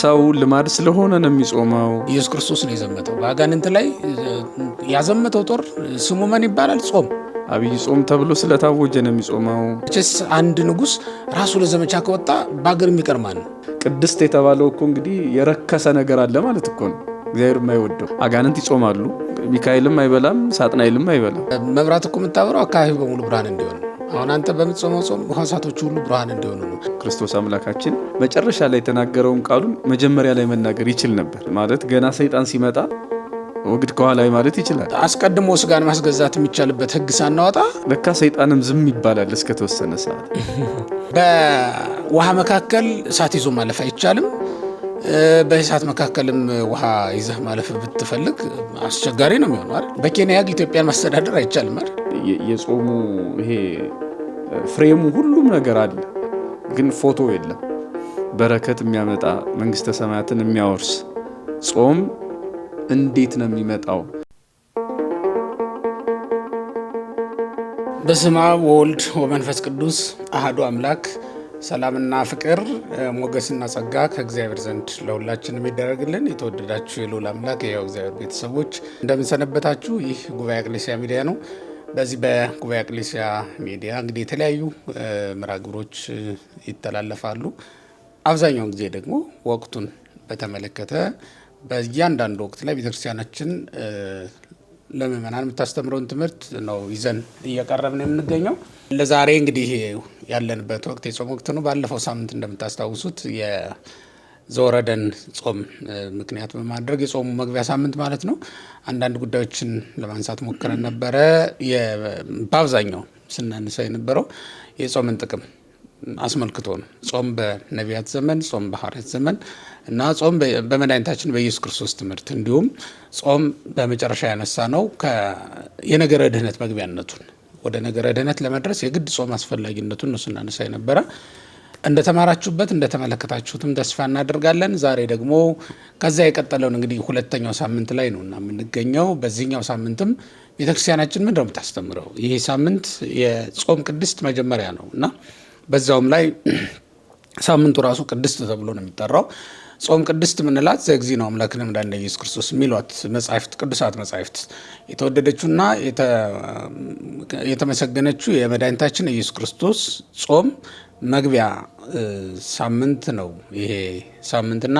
የሰው ልማድ ስለሆነ ነው የሚጾመው። ኢየሱስ ክርስቶስ ነው የዘመተው በአጋንንት ላይ ያዘመተው ጦር ስሙ ማን ይባላል? ጾም። አብይ ጾም ተብሎ ስለታወጀ ነው የሚጾመው። እቺስ አንድ ንጉስ ራሱ ለዘመቻ ከወጣ ባገር የሚቀርማን ነው። ቅድስት የተባለው እኮ እንግዲህ የረከሰ ነገር አለ ማለት እኮ ነው። እግዚአብሔር የማይወደው አጋንንት ይጾማሉ። ሚካኤልም አይበላም፣ ሳጥናኤልም አይበላም። መብራት እኮ የምታበራው አካባቢ በሙሉ ብርሃን እንዲሆን ነው። አሁን አንተ በምትጾመው ጾም ሕዋሳቶቹ ሁሉ ብርሃን እንዲሆኑ ነው። ክርስቶስ አምላካችን መጨረሻ ላይ የተናገረውን ቃሉን መጀመሪያ ላይ መናገር ይችል ነበር። ማለት ገና ሰይጣን ሲመጣ ወግድ ከኋላይ ማለት ይችላል። አስቀድሞ ስጋን ማስገዛት የሚቻልበት ሕግ ሳናወጣ ለካ ሰይጣንም ዝም ይባላል እስከተወሰነ ሰዓት። በውሃ መካከል እሳት ይዞ ማለፍ አይቻልም። በእሳት መካከልም ውሃ ይዘህ ማለፍ ብትፈልግ አስቸጋሪ ነው የሚሆነው አይደል? በኬንያ ኢትዮጵያን ማስተዳደር አይቻልም አይደል? የጾሙ ይሄ ፍሬሙ ሁሉም ነገር አለ፣ ግን ፎቶ የለም። በረከት የሚያመጣ መንግስተ ሰማያትን የሚያወርስ ጾም እንዴት ነው የሚመጣው? በስመ አብ ወወልድ ወመንፈስ ቅዱስ አሐዱ አምላክ። ሰላምና ፍቅር ሞገስና ጸጋ ከእግዚአብሔር ዘንድ ለሁላችን የሚደረግልን። የተወደዳችሁ የልዑል አምላክ የሕያው እግዚአብሔር ቤተሰቦች እንደምንሰነበታችሁ። ይህ ጉባኤ አቅሌስያ ሚዲያ ነው። በዚህ በጉባኤ አቅሌስያ ሚዲያ እንግዲህ የተለያዩ መርሃ ግብሮች ይተላለፋሉ። አብዛኛውን ጊዜ ደግሞ ወቅቱን በተመለከተ በእያንዳንዱ ወቅት ላይ ቤተክርስቲያናችን ለምእመናን የምታስተምረውን ትምህርት ነው ይዘን እየቀረብን የምንገኘው። ለዛሬ እንግዲህ ያለንበት ወቅት የጾም ወቅት ነው። ባለፈው ሳምንት እንደምታስታውሱት የዘወረደን ጾም ምክንያት በማድረግ የጾሙ መግቢያ ሳምንት ማለት ነው አንዳንድ ጉዳዮችን ለማንሳት ሞክረን ነበረ። በአብዛኛው ስናነሳ የነበረው የጾምን ጥቅም አስመልክቶ ነው። ጾም በነቢያት ዘመን፣ ጾም በሐዋርያት ዘመን እና ጾም በመድኃኒታችን በኢየሱስ ክርስቶስ ትምህርት፣ እንዲሁም ጾም በመጨረሻ ያነሳ ነው የነገረ ድህነት መግቢያነቱን፣ ወደ ነገረ ድህነት ለመድረስ የግድ ጾም አስፈላጊነቱን ነው ስናነሳ የነበረ። እንደተማራችሁበት እንደተመለከታችሁትም ተስፋ እናደርጋለን። ዛሬ ደግሞ ከዛ የቀጠለውን እንግዲህ ሁለተኛው ሳምንት ላይ ነው እና የምንገኘው። በዚህኛው ሳምንትም ቤተክርስቲያናችን ምንድን ነው የምታስተምረው? ይሄ ሳምንት የጾም ቅድስት መጀመሪያ ነው እና በዛውም ላይ ሳምንቱ ራሱ ቅድስት ተብሎ ነው የሚጠራው። ጾም ቅድስት ምንላት ዘእግዚእነ አምላክነ መድኃኒነ ኢየሱስ ክርስቶስ የሚሏት መጻሕፍት፣ ቅዱሳት መጻሕፍት የተወደደችውና የተመሰገነችው የመድኃኒታችን ኢየሱስ ክርስቶስ ጾም መግቢያ ሳምንት ነው ይሄ ሳምንትና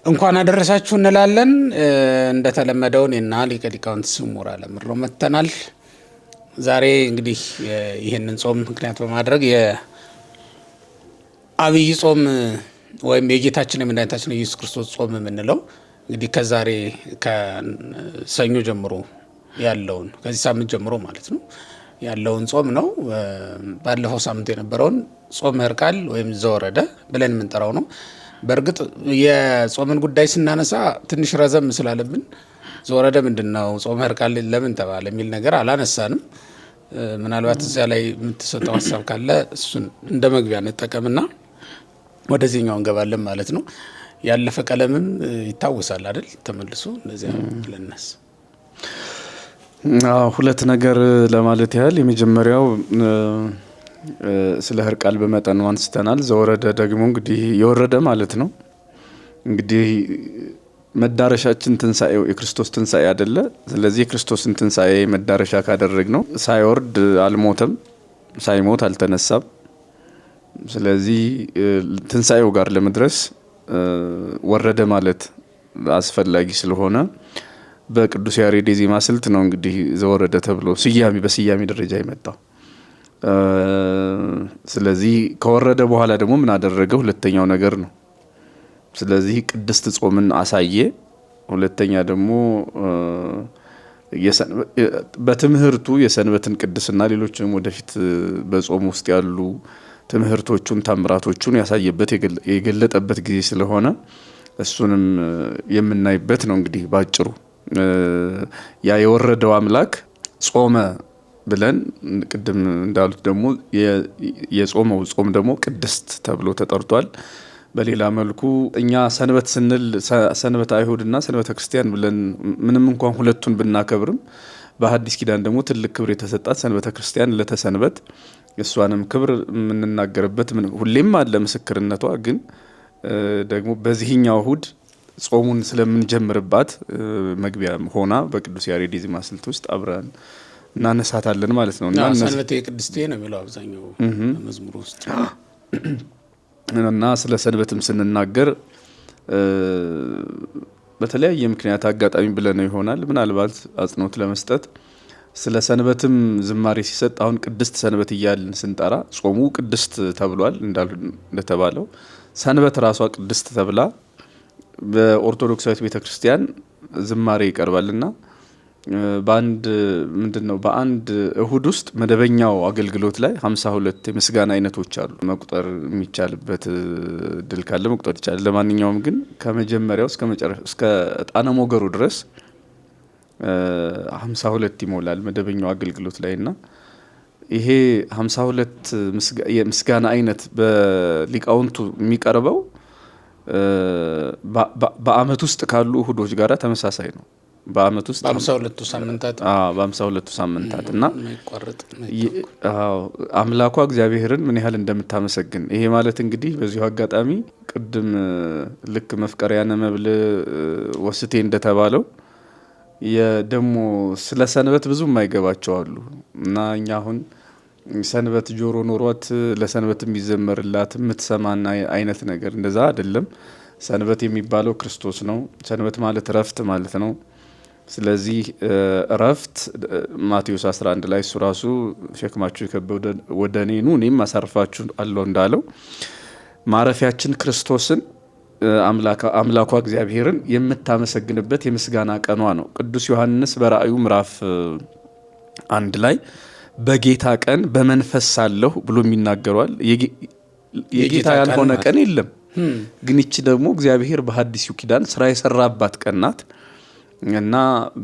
እንኳን አደረሳችሁ እንላለን። እንደተለመደው እኔና ሊቀ ሊቃውንት ስሙር አለምሮ መጥተናል። ዛሬ እንግዲህ ይህንን ጾም ምክንያት በማድረግ የአብይ ጾም ወይም የጌታችን የመድኃኒታችን ኢየሱስ ክርስቶስ ጾም የምንለው እንግዲህ ከዛሬ ከሰኞ ጀምሮ ያለውን ከዚህ ሳምንት ጀምሮ ማለት ነው ያለውን ጾም ነው። ባለፈው ሳምንት የነበረውን ጾመ ሕርቃል ወይም ዘወረደ ብለን የምንጠራው ነው። በእርግጥ የጾምን ጉዳይ ስናነሳ ትንሽ ረዘም ስላለብን ዘወረደ ምንድን ነው፣ ጾመ ሕርቃል ለምን ተባለ የሚል ነገር አላነሳንም። ምናልባት እዚያ ላይ የምትሰጠው ሀሳብ ካለ እሱን እንደ መግቢያ እንጠቀምና ወደዚህኛው እንገባለን ማለት ነው። ያለፈ ቀለምም ይታወሳል አይደል? ተመልሶ እንደዚያ ለነስ ሁለት ነገር ለማለት ያህል የመጀመሪያው ስለ ሕርቃል በመጠኑ አንስተናል። ዘወረደ ደግሞ እንግዲህ የወረደ ማለት ነው። እንግዲህ መዳረሻችን ትንሳኤው የክርስቶስ ትንሳኤ አይደለ? ስለዚህ የክርስቶስን ትንሳኤ መዳረሻ ካደረግ ነው ሳይወርድ አልሞተም፣ ሳይሞት አልተነሳም። ስለዚህ ትንሳኤው ጋር ለመድረስ ወረደ ማለት አስፈላጊ ስለሆነ በቅዱስ ያሬድ የዜማ ስልት ነው እንግዲህ ዘወረደ ተብሎ በስያሜ ደረጃ የመጣው። ስለዚህ ከወረደ በኋላ ደግሞ ምን አደረገ? ሁለተኛው ነገር ነው። ስለዚህ ቅድስት ጾምን አሳየ። ሁለተኛ ደግሞ በትምህርቱ የሰንበትን ቅድስና ሌሎችም ወደፊት በጾም ውስጥ ያሉ ትምህርቶቹን ታምራቶቹን ያሳየበት የገለጠበት ጊዜ ስለሆነ እሱንም የምናይበት ነው። እንግዲህ ባጭሩ ያ የወረደው አምላክ ጾመ ብለን ቅድም እንዳሉት ደግሞ የጾመው ጾም ደግሞ ቅድስት ተብሎ ተጠርቷል። በሌላ መልኩ እኛ ሰንበት ስንል ሰንበት አይሁድና ሰንበተ ክርስቲያን ብለን ምንም እንኳን ሁለቱን ብናከብርም በሐዲስ ኪዳን ደግሞ ትልቅ ክብር የተሰጣት ሰንበተ ክርስቲያን ለተሰንበት እሷንም ክብር የምንናገርበት ሁሌም አለ ምስክርነቷ። ግን ደግሞ በዚህኛው እሁድ ጾሙን ስለምንጀምርባት መግቢያ ሆና በቅዱስ ያሬድ የዜማ ስልት ውስጥ አብረን እናነሳታለን ማለት ነው። እና ሰንበቴ ቅድስቴ ነው የሚለው አብዛኛው መዝሙር ውስጥ እና ስለ ሰንበትም ስንናገር በተለያየ ምክንያት አጋጣሚ ብለነው ይሆናል። ምናልባት አጽንኦት ለመስጠት ስለ ሰንበትም ዝማሬ ሲሰጥ አሁን ቅድስት ሰንበት እያልን ስንጠራ ጾሙ ቅድስት ተብሏል እንደተባለው ሰንበት ራሷ ቅድስት ተብላ በኦርቶዶክሳዊት ቤተክርስቲያን ዝማሬ ይቀርባልና በአንድ እሁድ ውስጥ መደበኛው አገልግሎት ላይ 52 የምስጋና አይነቶች አሉ። መቁጠር የሚቻልበት ድል ካለ መቁጠር ይቻላል። ለማንኛውም ግን ከመጀመሪያው እስከ መጨረሻ እስከ ዕጣነ ሞገሩ ድረስ 52 ይሞላል መደበኛው አገልግሎት ላይና ይሄ 52 የምስጋና አይነት በሊቃውንቱ የሚቀርበው በአመት ውስጥ ካሉ እሁዶች ጋራ ተመሳሳይ ነው። በአመት ውስጥ በ52 ሳምንታት እና አምላኳ እግዚአብሔርን ምን ያህል እንደምታመሰግን ይሄ ማለት እንግዲህ በዚሁ አጋጣሚ ቅድም ልክ መፍቀሪያነ መብል ወስቴ እንደተባለው የደሞ ስለ ሰንበት ብዙ የማይገባቸው አሉ እና እኛ አሁን ሰንበት ጆሮ ኖሯት ለሰንበት የሚዘመርላት የምትሰማና አይነት ነገር እንደዛ አይደለም። ሰንበት የሚባለው ክርስቶስ ነው። ሰንበት ማለት እረፍት ማለት ነው። ስለዚህ እረፍት ማቴዎስ 11 ላይ እሱ ራሱ ሸክማችሁ የከበደ ወደ እኔ ኑ እኔም አሳርፋችሁ አለው እንዳለው ማረፊያችን ክርስቶስን አምላኳ እግዚአብሔርን የምታመሰግንበት የምስጋና ቀኗ ነው። ቅዱስ ዮሐንስ በራእዩ ምዕራፍ 1 ላይ በጌታ ቀን በመንፈስ ሳለሁ ብሎ የሚናገረዋል። የጌታ ያልሆነ ቀን የለም። ግን እቺ ደግሞ እግዚአብሔር በሐዲሱ ኪዳን ስራ የሰራባት ቀን ናት እና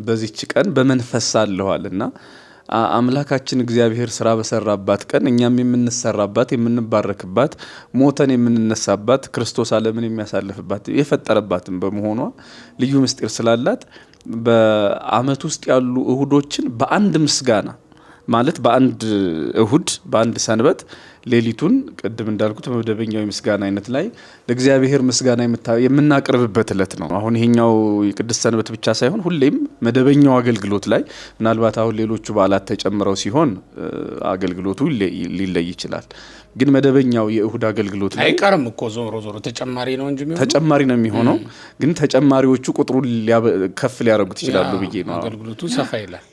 በዚህች ቀን በመንፈስ ሳለዋልና አምላካችን እግዚአብሔር ስራ በሰራባት ቀን እኛም የምንሰራባት የምንባረክባት ሞተን የምንነሳባት ክርስቶስ ዓለምን የሚያሳልፍባት የፈጠረባትን በመሆኗ ልዩ ምስጢር ስላላት በአመት ውስጥ ያሉ እሁዶችን በአንድ ምስጋና ማለት በአንድ እሁድ በአንድ ሰንበት ሌሊቱን ቅድም እንዳልኩት መደበኛው የምስጋና አይነት ላይ ለእግዚአብሔር ምስጋና የምናቀርብበት ዕለት ነው። አሁን ይሄኛው የቅድስት ሰንበት ብቻ ሳይሆን ሁሌም መደበኛው አገልግሎት ላይ ምናልባት አሁን ሌሎቹ በዓላት ተጨምረው ሲሆን አገልግሎቱ ሊለይ ይችላል። ግን መደበኛው የእሁድ አገልግሎት ላይ አይቀርም እኮ ዞሮ ተጨማሪ ነው እንጂ ተጨማሪ ነው የሚሆነው። ግን ተጨማሪዎቹ ቁጥሩን ከፍ ሊያደርጉት ይችላሉ ብዬ ነው። አገልግሎቱ ሰፋ ይላል።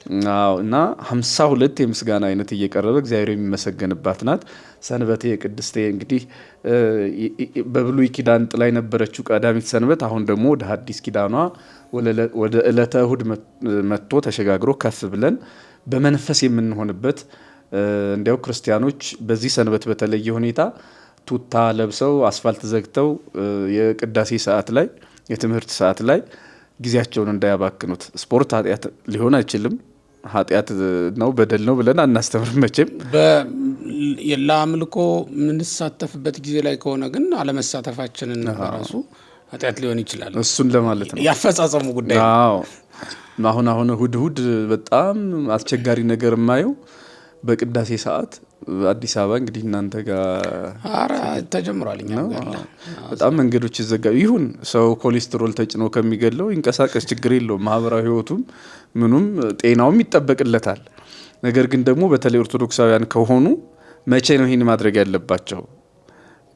እና 52 የምስጋና አይነት እየቀረበ እግዚአብሔር የሚመሰገንባት ናት። ሰንበቴ ቅድስቴ እንግዲህ በብሉይ ኪዳን ጥላ የነበረችው ቀዳሚት ሰንበት አሁን ደግሞ ወደ ሐዲስ ኪዳኗ ወደ ዕለተ እሁድ መጥቶ ተሸጋግሮ ከፍ ብለን በመንፈስ የምንሆንበት እንዲያው ክርስቲያኖች በዚህ ሰንበት በተለየ ሁኔታ ቱታ ለብሰው አስፋልት ዘግተው የቅዳሴ ሰዓት ላይ የትምህርት ሰዓት ላይ ጊዜያቸውን እንዳያባክኑት። ስፖርት ኃጢአት ሊሆን አይችልም። ኃጢአት ነው በደል ነው ብለን አናስተምርም መቼም። ለአምልኮ የምንሳተፍበት ጊዜ ላይ ከሆነ ግን አለመሳተፋችንን ራሱ ኃጢአት ሊሆን ይችላል። እሱን ለማለት ነው ያፈጻጸሙ ጉዳይ። አሁን እሁድ በጣም አስቸጋሪ ነገር የማየው በቅዳሴ ሰዓት አዲስ አበባ እንግዲህ እናንተ ጋር ተጀምሯል። በጣም መንገዶች ይዘጋሉ። ይሁን ሰው ኮሌስትሮል ተጭኖ ከሚገለው ይንቀሳቀስ፣ ችግር የለውም። ማህበራዊ ህይወቱም ምኑም ጤናውም ይጠበቅለታል። ነገር ግን ደግሞ በተለይ ኦርቶዶክሳውያን ከሆኑ መቼ ነው ይህን ማድረግ ያለባቸው?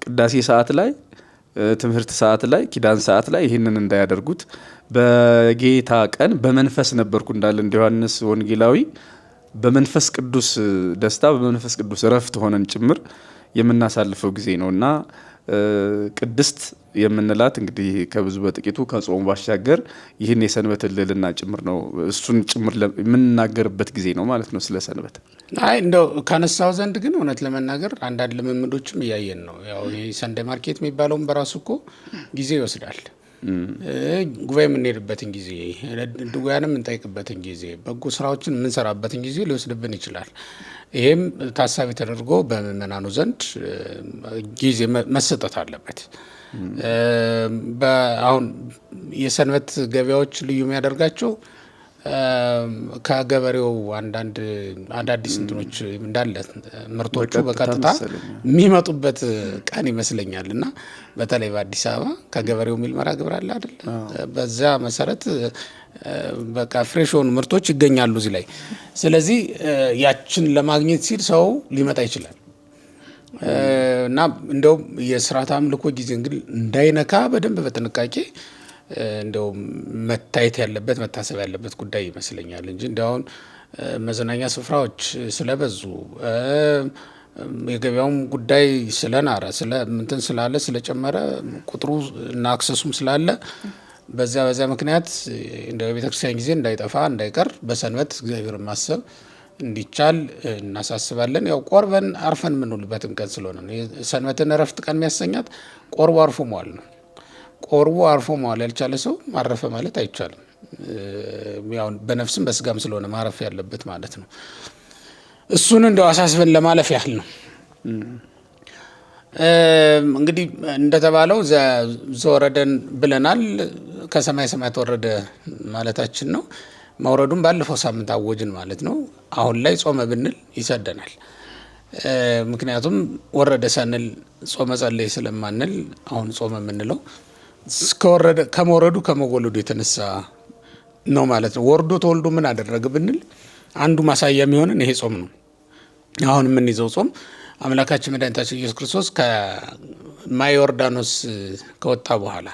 ቅዳሴ ሰዓት ላይ፣ ትምህርት ሰዓት ላይ፣ ኪዳን ሰዓት ላይ ይህንን እንዳያደርጉት። በጌታ ቀን በመንፈስ ነበርኩ እንዳለ እንደ ዮሐንስ ወንጌላዊ በመንፈስ ቅዱስ ደስታ በመንፈስ ቅዱስ ረፍት ሆነን ጭምር የምናሳልፈው ጊዜ ነውና ቅድስት የምንላት እንግዲህ ከብዙ በጥቂቱ ከጾሙ ባሻገር ይህን የሰንበት ልዕልና ጭምር ነው። እሱን ጭምር የምንናገርበት ጊዜ ነው ማለት ነው ስለ ሰንበት። እንደው ካነሳው ዘንድ ግን እውነት ለመናገር አንዳንድ ልምምዶችም እያየን ነው። ያው ይሄ ሰንዴ ማርኬት የሚባለውን በራሱ እኮ ጊዜ ይወስዳል። ጉባኤ የምንሄድበትን ጊዜ፣ ድውያንም የምንጠይቅበትን ጊዜ፣ በጎ ስራዎችን የምንሰራበትን ጊዜ ሊወስድብን ይችላል። ይሄም ታሳቢ ተደርጎ በምእመናኑ ዘንድ ጊዜ መሰጠት አለበት። አሁን የሰንበት ገበያዎች ልዩ የሚያደርጋቸው ከገበሬው አንዳንድ አዳዲስ እንትኖች እንዳለ ምርቶቹ በቀጥታ የሚመጡበት ቀን ይመስለኛል። እና በተለይ በአዲስ አበባ ከገበሬው የሚል መርሃ ግብር አለ አይደል? በዛ መሰረት በቃ ፍሬሽ የሆኑ ምርቶች ይገኛሉ እዚህ ላይ። ስለዚህ ያችን ለማግኘት ሲል ሰው ሊመጣ ይችላል እና እንደውም የስርዓተ አምልኮ ጊዜ እንግዲህ እንዳይነካ በደንብ በጥንቃቄ እንደው መታየት ያለበት መታሰብ ያለበት ጉዳይ ይመስለኛል እንጂ እንደውን መዝናኛ ስፍራዎች ስለበዙ የገበያውም ጉዳይ ስለናረ እንትን ስላለ ስለጨመረ ቁጥሩ እና አክሰሱም ስላለ በዛ ምክንያት እንደ ቤተክርስቲያን ጊዜ እንዳይጠፋ እንዳይቀር በሰንበት እግዚአብሔር ማሰብ እንዲቻል እናሳስባለን። ያው ቆርበን አርፈን የምንውልበትም ቀን ስለሆነ ነው። ሰንበትን እረፍት ቀን የሚያሰኛት ቆርቦ አርፎ መዋል ነው። ቆርቦ አርፎ መዋል ያልቻለ ሰው ማረፈ ማለት አይቻልም። ያው በነፍስም በስጋም ስለሆነ ማረፍ ያለበት ማለት ነው። እሱን እንደው አሳስበን ለማለፍ ያህል ነው። እንግዲህ እንደተባለው ዘወረደን ብለናል። ከሰማይ ሰማያት ወረደ ማለታችን ነው። መውረዱን ባለፈው ሳምንት አወጅን ማለት ነው። አሁን ላይ ጾመ ብንል ይሰደናል። ምክንያቱም ወረደ ሳንል ጾመ ጸለይ ስለማንል አሁን ጾመ የምንለው ከመውረዱ ከመወለዱ የተነሳ ነው ማለት ነው። ወርዶ ተወልዶ ምን አደረገ ብንል አንዱ ማሳያ የሚሆንን ይሄ ጾም ነው። አሁን የምንይዘው ጾም አምላካችን መድኃኒታችን ኢየሱስ ክርስቶስ ከማየ ዮርዳኖስ ከወጣ በኋላ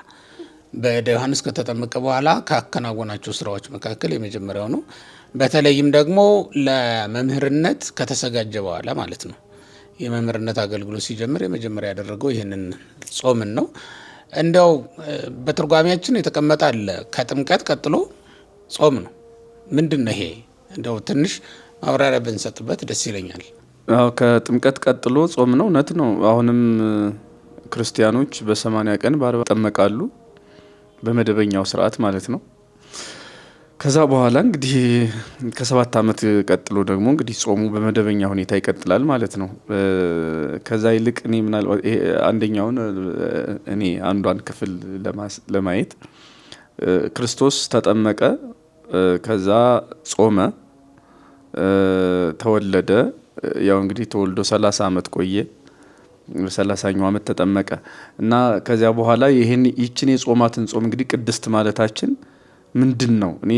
በእደ ዮሐንስ ከተጠመቀ በኋላ ካከናወናቸው ስራዎች መካከል የመጀመሪያው ነው። በተለይም ደግሞ ለመምህርነት ከተዘጋጀ በኋላ ማለት ነው። የመምህርነት አገልግሎት ሲጀምር የመጀመሪያ ያደረገው ይህንን ጾምን ነው። እንደው በትርጓሜያችን የተቀመጠ አለ። ከጥምቀት ቀጥሎ ጾም ነው። ምንድን ነው ይሄ? እንደው ትንሽ ማብራሪያ ብንሰጥበት ደስ ይለኛል። አዎ ከጥምቀት ቀጥሎ ጾም ነው። እውነት ነው። አሁንም ክርስቲያኖች በ80 ቀን በ40 ይጠመቃሉ፣ በመደበኛው ስርዓት ማለት ነው። ከዛ በኋላ እንግዲህ ከ7 ዓመት ቀጥሎ ደግሞ እንግዲህ ጾሙ በመደበኛ ሁኔታ ይቀጥላል ማለት ነው። ከዛ ይልቅ እኔ ምናልባት አንደኛውን እኔ አንዷን ክፍል ለማየት ክርስቶስ ተጠመቀ፣ ከዛ ጾመ፣ ተወለደ። ያው እንግዲህ ተወልዶ 30 ዓመት ቆየ። በ30ኛው ዓመት ተጠመቀ እና ከዚያ በኋላ ይችን የጾማትን ጾም እንግዲህ ቅድስት ማለታችን ምንድን ነው? እኔ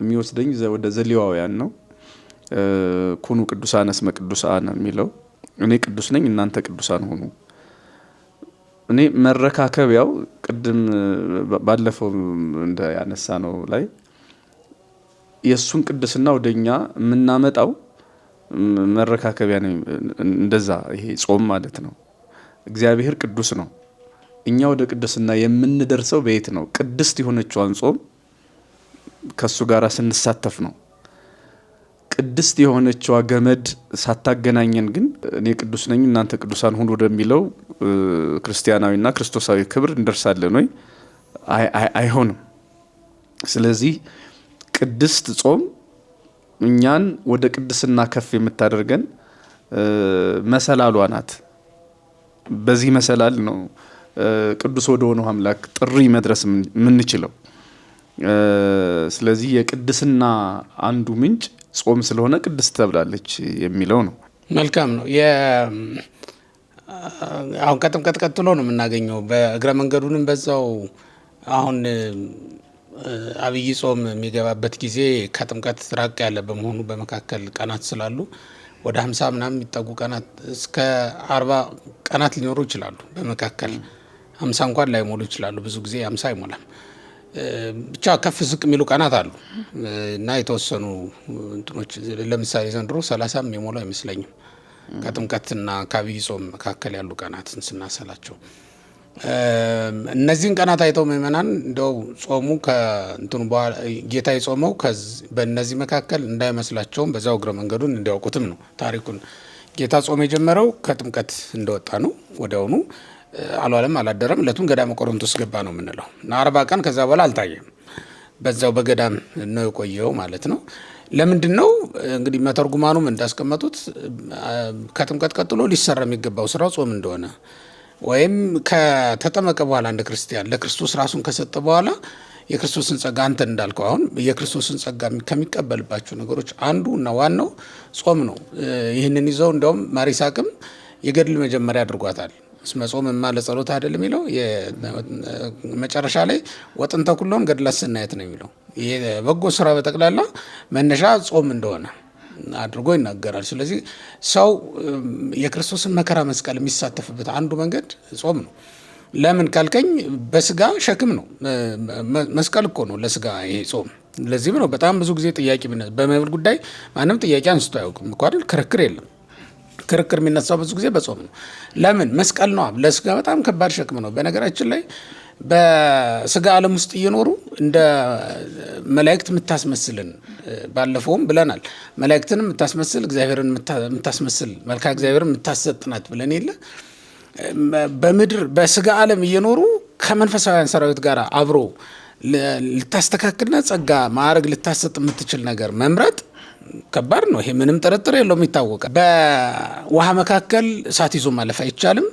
የሚወስደኝ ወደ ዘሌዋውያን ነው። ኩኑ ቅዱሳነ እስመ ቅዱሳን የሚለው እኔ ቅዱስ ነኝ እናንተ ቅዱሳን ሁኑ። እኔ መረካከቢያው ቅድም ባለፈው እንደ ያነሳ ነው ላይ የእሱን ቅድስና ወደኛ የምናመጣው መረካከቢያ ነው። እንደዛ ይሄ ጾም ማለት ነው። እግዚአብሔር ቅዱስ ነው። እኛ ወደ ቅድስና የምንደርሰው በየት ነው? ቅድስት የሆነችዋን ጾም ከሱ ጋር ስንሳተፍ ነው። ቅድስት የሆነችዋ ገመድ ሳታገናኘን ግን እኔ ቅዱስ ነኝ እናንተ ቅዱሳን ሁኑ ወደሚለው ክርስቲያናዊና ክርስቶሳዊ ክብር እንደርሳለን ወይ? አይሆንም። ስለዚህ ቅድስት ጾም እኛን ወደ ቅድስና ከፍ የምታደርገን መሰላሏ ናት። በዚህ መሰላል ነው ቅዱስ ወደ ሆነው አምላክ ጥሪ መድረስ የምንችለው። ስለዚህ የቅድስና አንዱ ምንጭ ጾም ስለሆነ ቅድስት ተብላለች የሚለው ነው። መልካም ነው። አሁን ከጥምቀት ቀጥሎ ነው የምናገኘው። በእግረ መንገዱንም በዛው አሁን አብይ ጾም የሚገባበት ጊዜ ከጥምቀት ራቅ ያለ በመሆኑ በመካከል ቀናት ስላሉ ወደ 50 ምናምን የሚጠጉ ቀናት እስከ 40 ቀናት ሊኖሩ ይችላሉ። በመካከል 50 እንኳን ላይሞሉ ይችላሉ። ብዙ ጊዜ 50 አይሞላም። ብቻ ከፍ ዝቅ የሚሉ ቀናት አሉ እና የተወሰኑ እንትኖች ለምሳሌ ዘንድሮ 30 የሚሞሉ አይመስለኝም። ከጥምቀትና ከአብይ ጾም መካከል ያሉ ቀናትን ስናሰላቸው እነዚህን ቀናት አይተው ምእመናን እንደው ጾሙ ከእንትኑ በኋላ ጌታ የጾመው በእነዚህ መካከል እንዳይመስላቸውም በዛው እግረ መንገዱን እንዲያውቁትም ነው። ታሪኩን ጌታ ጾም የጀመረው ከጥምቀት እንደወጣ ነው። ወዲያውኑ አልዋለም አላደረም። ዕለቱን ገዳመ ቆሮንቶስ ገባ ነው የምንለው እና 40 ቀን ከዛ በኋላ አልታየም። በዛው በገዳም ነው የቆየው ማለት ነው። ለምንድን ነው እንግዲህ መተርጉማኑም እንዳስቀመጡት ከጥምቀት ቀጥሎ ሊሰራ የሚገባው ስራው ጾም እንደሆነ ወይም ከተጠመቀ በኋላ እንደ ክርስቲያን ለክርስቶስ ራሱን ከሰጠ በኋላ የክርስቶስን ጸጋ አንተ እንዳልከው አሁን የክርስቶስን ጸጋ ከሚቀበልባቸው ነገሮች አንዱ እና ዋናው ጾም ነው። ይህንን ይዘው እንደውም ማር ይስሐቅም የገድል መጀመሪያ አድርጓታል። እስመ ጾምማ ለጸሎት አይደለም የሚለው መጨረሻ ላይ ወጥንተ ኩሎን ገድላት ስናየት ነው የሚለው የበጎ ስራ በጠቅላላ መነሻ ጾም እንደሆነ አድርጎ ይናገራል። ስለዚህ ሰው የክርስቶስን መከራ መስቀል የሚሳተፍበት አንዱ መንገድ ጾም ነው። ለምን ካልከኝ በስጋ ሸክም ነው። መስቀል እኮ ነው ለስጋ ይሄ ጾም። ለዚህም ነው በጣም ብዙ ጊዜ ጥያቄ በመብል ጉዳይ ማንም ጥያቄ አንስቶ አያውቅም እኮ አይደል? ክርክር የለም። ክርክር የሚነሳው ብዙ ጊዜ በጾም ነው። ለምን? መስቀል ነው ለስጋ በጣም ከባድ ሸክም ነው። በነገራችን ላይ በስጋ ዓለም ውስጥ እየኖሩ እንደ መላእክት የምታስመስልን ባለፈውም ብለናል። መላእክትን የምታስመስል እግዚአብሔርን የምታስመስል መልካ እግዚአብሔርን የምታሰጥናት ብለን የለ በምድር በስጋ ዓለም እየኖሩ ከመንፈሳውያን ሰራዊት ጋር አብሮ ልታስተካክልና ጸጋ ማዕረግ ልታሰጥ የምትችል ነገር መምረጥ ከባድ ነው። ይሄ ምንም ጥርጥር የለውም፣ ይታወቃል። በውሃ መካከል እሳት ይዞ ማለፍ አይቻልም።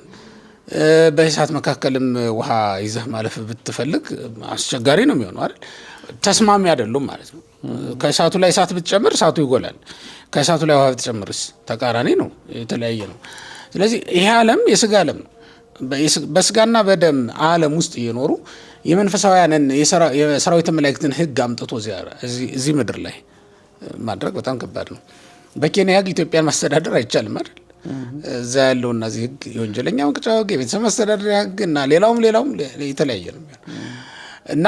በእሳት መካከልም ውሃ ይዘህ ማለፍ ብትፈልግ አስቸጋሪ ነው የሚሆነው አይደል? ተስማሚ አይደሉም ማለት ነው። ከእሳቱ ላይ እሳት ብትጨምር እሳቱ ይጎላል። ከእሳቱ ላይ ውሃ ብትጨምርስ ተቃራኒ ነው፣ የተለያየ ነው። ስለዚህ ይሄ ዓለም የስጋ ዓለም ነው። በስጋና በደም ዓለም ውስጥ እየኖሩ የመንፈሳውያንን የሰራዊት መላእክትን ሕግ አምጥቶ እዚህ ምድር ላይ ማድረግ በጣም ከባድ ነው። በኬንያ ሕግ ኢትዮጵያን ማስተዳደር አይቻልም አይደል? እዛ ያለውና እዚህ ሕግ የወንጀለኛ መቅጫ ሕግ፣ የቤተሰብ ማስተዳደሪያ ሕግ እና ሌላውም የተለያየ ነው እና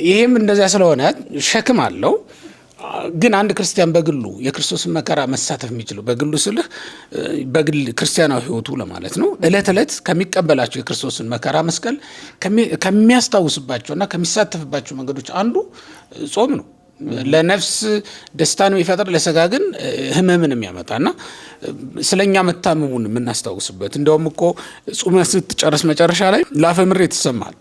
ይሄም እንደዚያ ስለሆነ ሸክም አለው። ግን አንድ ክርስቲያን በግሉ የክርስቶስን መከራ መሳተፍ የሚችለው በግሉ ስልህ በግል ክርስቲያናዊ ሕይወቱ ለማለት ነው። እለት ዕለት ከሚቀበላቸው የክርስቶስን መከራ መስቀል ከሚያስታውስባቸውና ከሚሳተፍባቸው መንገዶች አንዱ ጾም ነው። ለነፍስ ደስታን የሚፈጥር ለስጋ ግን ህመምን የሚያመጣና ስለኛ መታመሙን የምናስታውስበት። እንደውም እኮ ጾም ስትጨርስ መጨረሻ ላይ ላፈ ምሬት ይሰማል።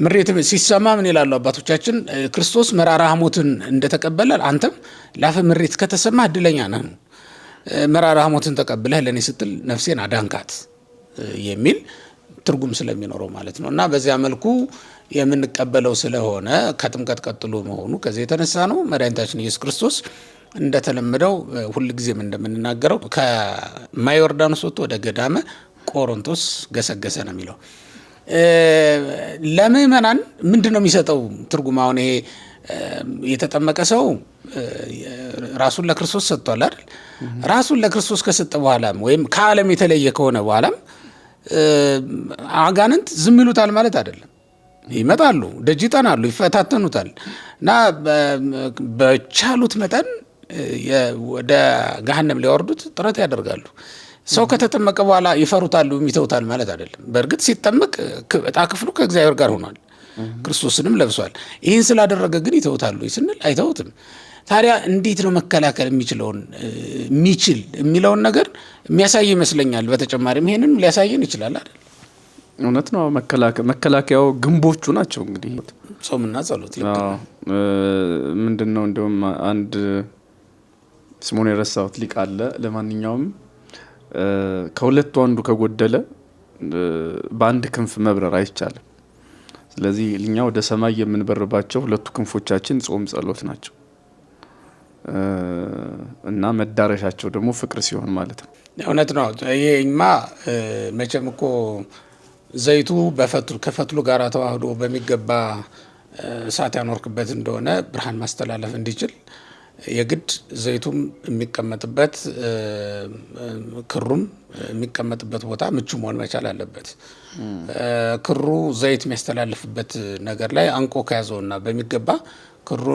ምሬት ሲሰማ ምን ይላሉ አባቶቻችን? ክርስቶስ መራራ ሐሞትን እንደተቀበለ አንተም ላፈ ምሬት ከተሰማ እድለኛ ነህ። መራራ ሐሞትን ተቀብለህ ለእኔ ስትል ነፍሴን አዳንካት የሚል ትርጉም ስለሚኖረው ማለት ነው። እና በዚያ መልኩ የምንቀበለው ስለሆነ ከጥምቀት ቀጥሎ መሆኑ ከዚህ የተነሳ ነው። መድኃኒታችን ኢየሱስ ክርስቶስ እንደተለመደው ሁልጊዜም እንደምንናገረው ከማየ ዮርዳኖስ ወጥቶ ወደ ገዳመ ቆሮንቶስ ገሰገሰ ነው የሚለው። ለምእመናን ምንድን ነው የሚሰጠው ትርጉም? አሁን ይሄ የተጠመቀ ሰው ራሱን ለክርስቶስ ሰጥቷል አይደል? ራሱን ለክርስቶስ ከሰጠ በኋላም ወይም ከዓለም የተለየ ከሆነ በኋላም አጋንንት ዝም ይሉታል ማለት አይደለም። ይመጣሉ፣ ደጅ ይጠናሉ፣ ይፈታተኑታል እና በቻሉት መጠን ወደ ገሃነም ሊያወርዱት ጥረት ያደርጋሉ። ሰው ከተጠመቀ በኋላ ይፈሩታሉ፣ ይተውታል ማለት አይደለም። በእርግጥ ሲጠመቅ ዕጣ ክፍሉ ከእግዚአብሔር ጋር ሆኗል፣ ክርስቶስንም ለብሷል። ይህን ስላደረገ ግን ይተውታሉ ስንል አይተውትም። ታዲያ እንዴት ነው መከላከል የሚችል የሚለውን ነገር የሚያሳይ ይመስለኛል። በተጨማሪም ይሄንን ሊያሳየን ይችላል አይደል? እውነት ነው። መከላከያው ግንቦቹ ናቸው እንግዲህ ጾምና ጸሎት። ምንድን ነው እንዲሁም አንድ ስሙን የረሳሁት ሊቅ አለ። ለማንኛውም ከሁለቱ አንዱ ከጎደለ በአንድ ክንፍ መብረር አይቻልም። ስለዚህ እኛ ወደ ሰማይ የምንበርባቸው ሁለቱ ክንፎቻችን ጾም፣ ጸሎት ናቸው እና መዳረሻቸው ደግሞ ፍቅር ሲሆን ማለት ነው። እውነት ነው። ይሄማ መቼም እኮ ዘይቱ ከፈትሉ ጋር ተዋህዶ በሚገባ እሳት ያኖርክበት እንደሆነ ብርሃን ማስተላለፍ እንዲችል የግድ ዘይቱም የሚቀመጥበት ክሩም የሚቀመጥበት ቦታ ምቹ መሆን መቻል አለበት። ክሩ ዘይት የሚያስተላልፍበት ነገር ላይ አንቆ ከያዘውና በሚገባ ክሩ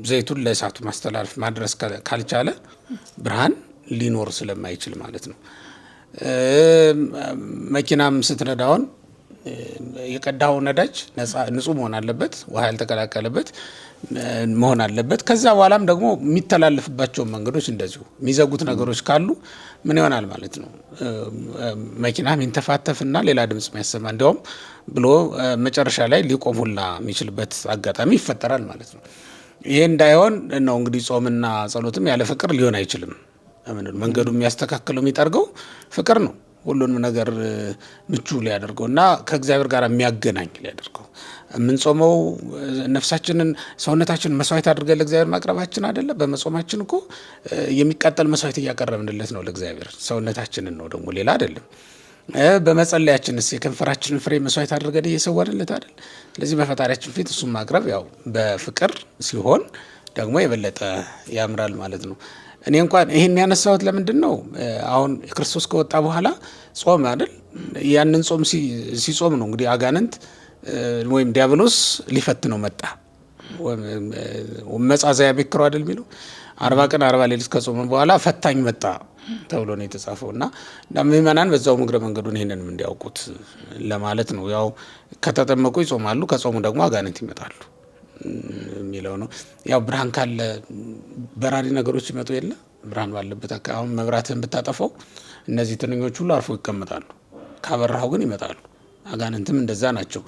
ዘይቱን ለእሳቱ ማስተላለፍ ማድረስ ካልቻለ ብርሃን ሊኖር ስለማይችል ማለት ነው። መኪናም ስትነዳውን የቀዳው ነዳጅ ንጹህ መሆን አለበት፣ ውሃ ያልተቀላቀለበት መሆን አለበት። ከዛ በኋላም ደግሞ የሚተላለፍባቸው መንገዶች እንደዚሁ የሚዘጉት ነገሮች ካሉ ምን ይሆናል ማለት ነው? መኪና የሚንተፋተፍና ሌላ ድምጽ የሚያሰማ እንዲያውም ብሎ መጨረሻ ላይ ሊቆም ሁላ የሚችልበት አጋጣሚ ይፈጠራል ማለት ነው። ይሄ እንዳይሆን ነው እንግዲህ ጾምና ጸሎትም ያለ ፍቅር ሊሆን አይችልም። መንገዱ የሚያስተካክለው የሚጠርገው ፍቅር ነው። ሁሉንም ነገር ምቹ ሊያደርገው እና ከእግዚአብሔር ጋር የሚያገናኝ ሊያደርገው። የምንጾመው ነፍሳችንን ሰውነታችንን መስዋዕት አድርገን ለእግዚአብሔር ማቅረባችን አይደለም። በመጾማችን እኮ የሚቃጠል መስዋዕት እያቀረብንለት ነው ለእግዚአብሔር። ሰውነታችንን ነው ደግሞ ሌላ አይደለም። በመጸለያችንስ የከንፈራችንን ፍሬ መስዋዕት አድርገን እየሰዋንለት አይደል? ስለዚህ በፈጣሪያችን ፊት እሱን ማቅረብ ያው በፍቅር ሲሆን ደግሞ የበለጠ ያምራል ማለት ነው። እኔ እንኳን ይህን ያነሳሁት ለምንድን ነው? አሁን ክርስቶስ ከወጣ በኋላ ጾም አይደል? ያንን ጾም ሲጾም ነው እንግዲህ አጋንንት ወይም ዲያብሎስ ሊፈትነው መጣ። መጻዘያ ቤክሮ አይደል የሚለው 40 ቀን 40 ሌሊት ከጾመ በኋላ ፈታኝ መጣ ተብሎ ነው የተጻፈው። እና ምእመናን በዛው እግረ መንገዱን ይሄንንም እንዲያውቁት ለማለት ነው። ያው ከተጠመቁ ይጾማሉ፣ ከጾሙ ደግሞ አጋንንት ይመጣሉ የሚለው ነው። ያው ብርሃን ካለ በራሪ ነገሮች ይመጡ የለ ብርሃን ባለበት አሁን መብራትህን ብታጠፋው እነዚህ ትንኞች ሁሉ አርፎ ይቀመጣሉ። ካበራኸው ግን ይመጣሉ። አጋንንትም እንደዛ ናቸው።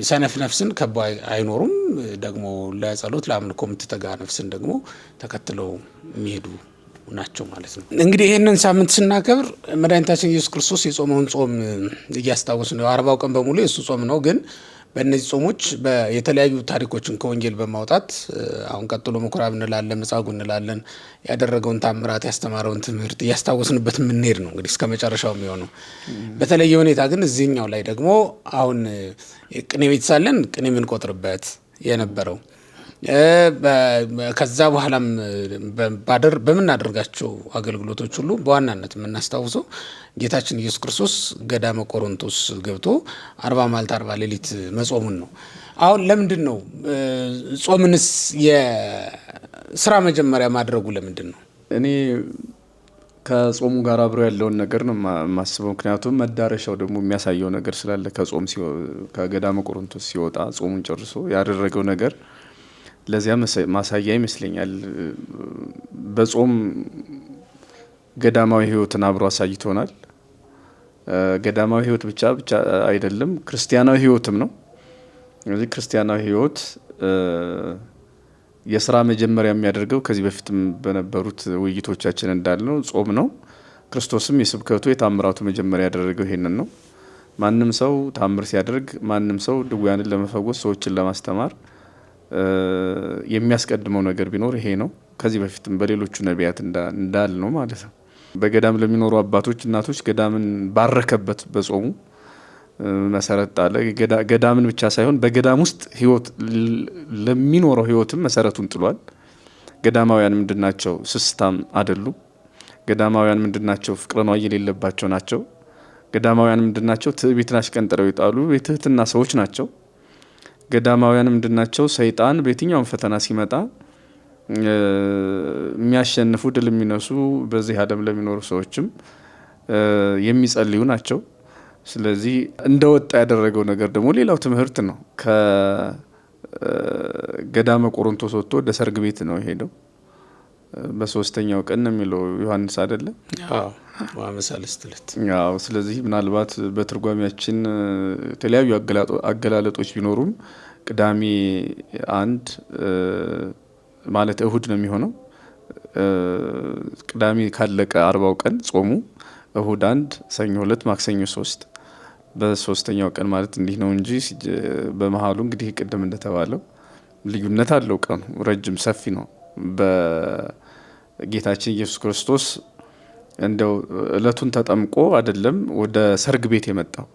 ሰነፍ ነፍስን ከቦ አይኖሩም። ደግሞ ለጸሎት ለአምልኮ የምትተጋ ነፍስን ደግሞ ተከትለው የሚሄዱ ናቸው ማለት ነው። እንግዲህ ይህንን ሳምንት ስናከብር መድኃኒታችን ኢየሱስ ክርስቶስ የጾመውን ጾም እያስታወስ ነው። 40 ቀን በሙሉ የእሱ ጾም ነው። ግን በእነዚህ ጾሞች የተለያዩ ታሪኮችን ከወንጌል በማውጣት አሁን ቀጥሎ ምኩራብ እንላለን፣ መጻጉዕ እንላለን። ያደረገውን ታምራት ያስተማረውን ትምህርት እያስታወስንበት የምንሄድ ነው እንግዲህ እስከ መጨረሻው የሚሆነው። በተለየ ሁኔታ ግን እዚህኛው ላይ ደግሞ አሁን ቅኔ ቤት ሳለን ቅኔ የምንቆጥርበት የነበረው ከዛ በኋላም በምናደርጋቸው አገልግሎቶች ሁሉ በዋናነት የምናስታውሰው ጌታችን ኢየሱስ ክርስቶስ ገዳመ ቆሮንቶስ ገብቶ 40 መዓልት 40 ሌሊት መጾሙን ነው። አሁን ለምንድን ነው ጾምንስ የስራ መጀመሪያ ማድረጉ ለምንድን ነው? እኔ ከጾሙ ጋር አብሮ ያለውን ነገር ነው የማስበው። ምክንያቱም መዳረሻው ደግሞ የሚያሳየው ነገር ስላለ ከገዳመ ቆሮንቶስ ሲወጣ ጾሙን ጨርሶ ያደረገው ነገር ለዚያ ማሳያ ይመስለኛል። በጾም ገዳማዊ ሕይወትን አብሮ አሳይቶናል። ገዳማዊ ሕይወት ብቻ አይደለም፣ ክርስቲያናዊ ሕይወትም ነው። ስለዚህ ክርስቲያናዊ ሕይወት የስራ መጀመሪያ የሚያደርገው ከዚህ በፊትም በነበሩት ውይይቶቻችን እንዳልነው ጾም ነው። ክርስቶስም የስብከቱ የታምራቱ መጀመሪያ ያደረገው ይሄንን ነው። ማንም ሰው ታምር ሲያደርግ፣ ማንም ሰው ድውያንን ለመፈወስ ሰዎችን ለማስተማር የሚያስቀድመው ነገር ቢኖር ይሄ ነው። ከዚህ በፊትም በሌሎቹ ነቢያት እንዳል ነው ማለት ነው። በገዳም ለሚኖሩ አባቶች እናቶች ገዳምን ባረከበት በጾሙ መሰረት ጣለ። ገዳምን ብቻ ሳይሆን በገዳም ውስጥ ህይወት ለሚኖረው ህይወትም መሰረቱን ጥሏል። ገዳማውያን ምንድናቸው? ስስታም አይደሉም። ገዳማውያን ምንድናቸው? ፍቅረ ነዋይ የሌለባቸው ናቸው። ገዳማውያን ምንድናቸው? ትዕቢትን አሽቀንጥረው የጣሉ የትህትና ሰዎች ናቸው። ገዳማውያን ምንድናቸው? ሰይጣን በየትኛውም ፈተና ሲመጣ የሚያሸንፉ ድል የሚነሱ በዚህ ዓለም ለሚኖሩ ሰዎችም የሚጸልዩ ናቸው። ስለዚህ እንደወጣ ያደረገው ነገር ደግሞ ሌላው ትምህርት ነው። ከገዳመ ቆሮንቶስ ወጥቶ ወደ ሰርግ ቤት ነው የሄደው። በ3ኛው ቀን ነው የሚለው ዮሐንስ አይደለ? አዎ። ስለዚህ ምናልባት በትርጓሜያችን የተለያዩ አገላለጦች ቢኖሩም ቅዳሜ 1 ማለት እሁድ ነው የሚሆነው። ቅዳሜ ካለቀ 40 ቀን ጾሙ እሁድ 1፣ ሰኞ 2፣ ማክሰኞ 3 በ3ኛው ቀን ማለት እንዲህ ነው እንጂ በመሃሉ እንግዲህ ቅድም እንደተባለው ልዩነት አለው። ቀኑ ረጅም ሰፊ ነው። በጌታችን ኢየሱስ ክርስቶስ እንደው እለቱን ተጠምቆ አይደለም ወደ ሰርግ ቤት የመጣው።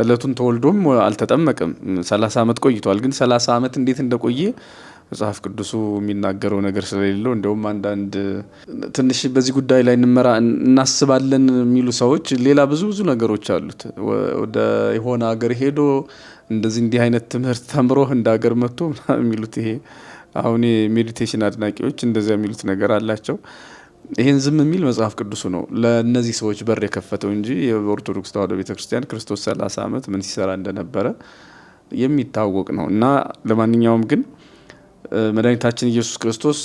እለቱን ተወልዶም አልተጠመቀም። 30 ዓመት ቆይቷል። ግን 30 ዓመት እንዴት እንደቆየ መጽሐፍ ቅዱሱ የሚናገረው ነገር ስለሌለው እንደውም አንዳንድ ትንሽ በዚህ ጉዳይ ላይ እናስባለን የሚሉ ሰዎች ሌላ ብዙ ነገሮች አሉት። ወደ የሆነ ሀገር ሄዶ እንዲህ አይነት ትምህርት ተምሮ እንደ ሀገር መጥቶ የሚሉት ይሄ አሁን የሜዲቴሽን አድናቂዎች እንደዚያ የሚሉት ነገር አላቸው። ይሄን ዝም የሚል መጽሐፍ ቅዱሱ ነው ለእነዚህ ሰዎች በር የከፈተው እንጂ የኦርቶዶክስ ተዋሕዶ ቤተክርስቲያን ክርስቶስ 30 ዓመት ምን ሲሰራ እንደነበረ የሚታወቅ ነው። እና ለማንኛውም ግን መድኃኒታችን ኢየሱስ ክርስቶስ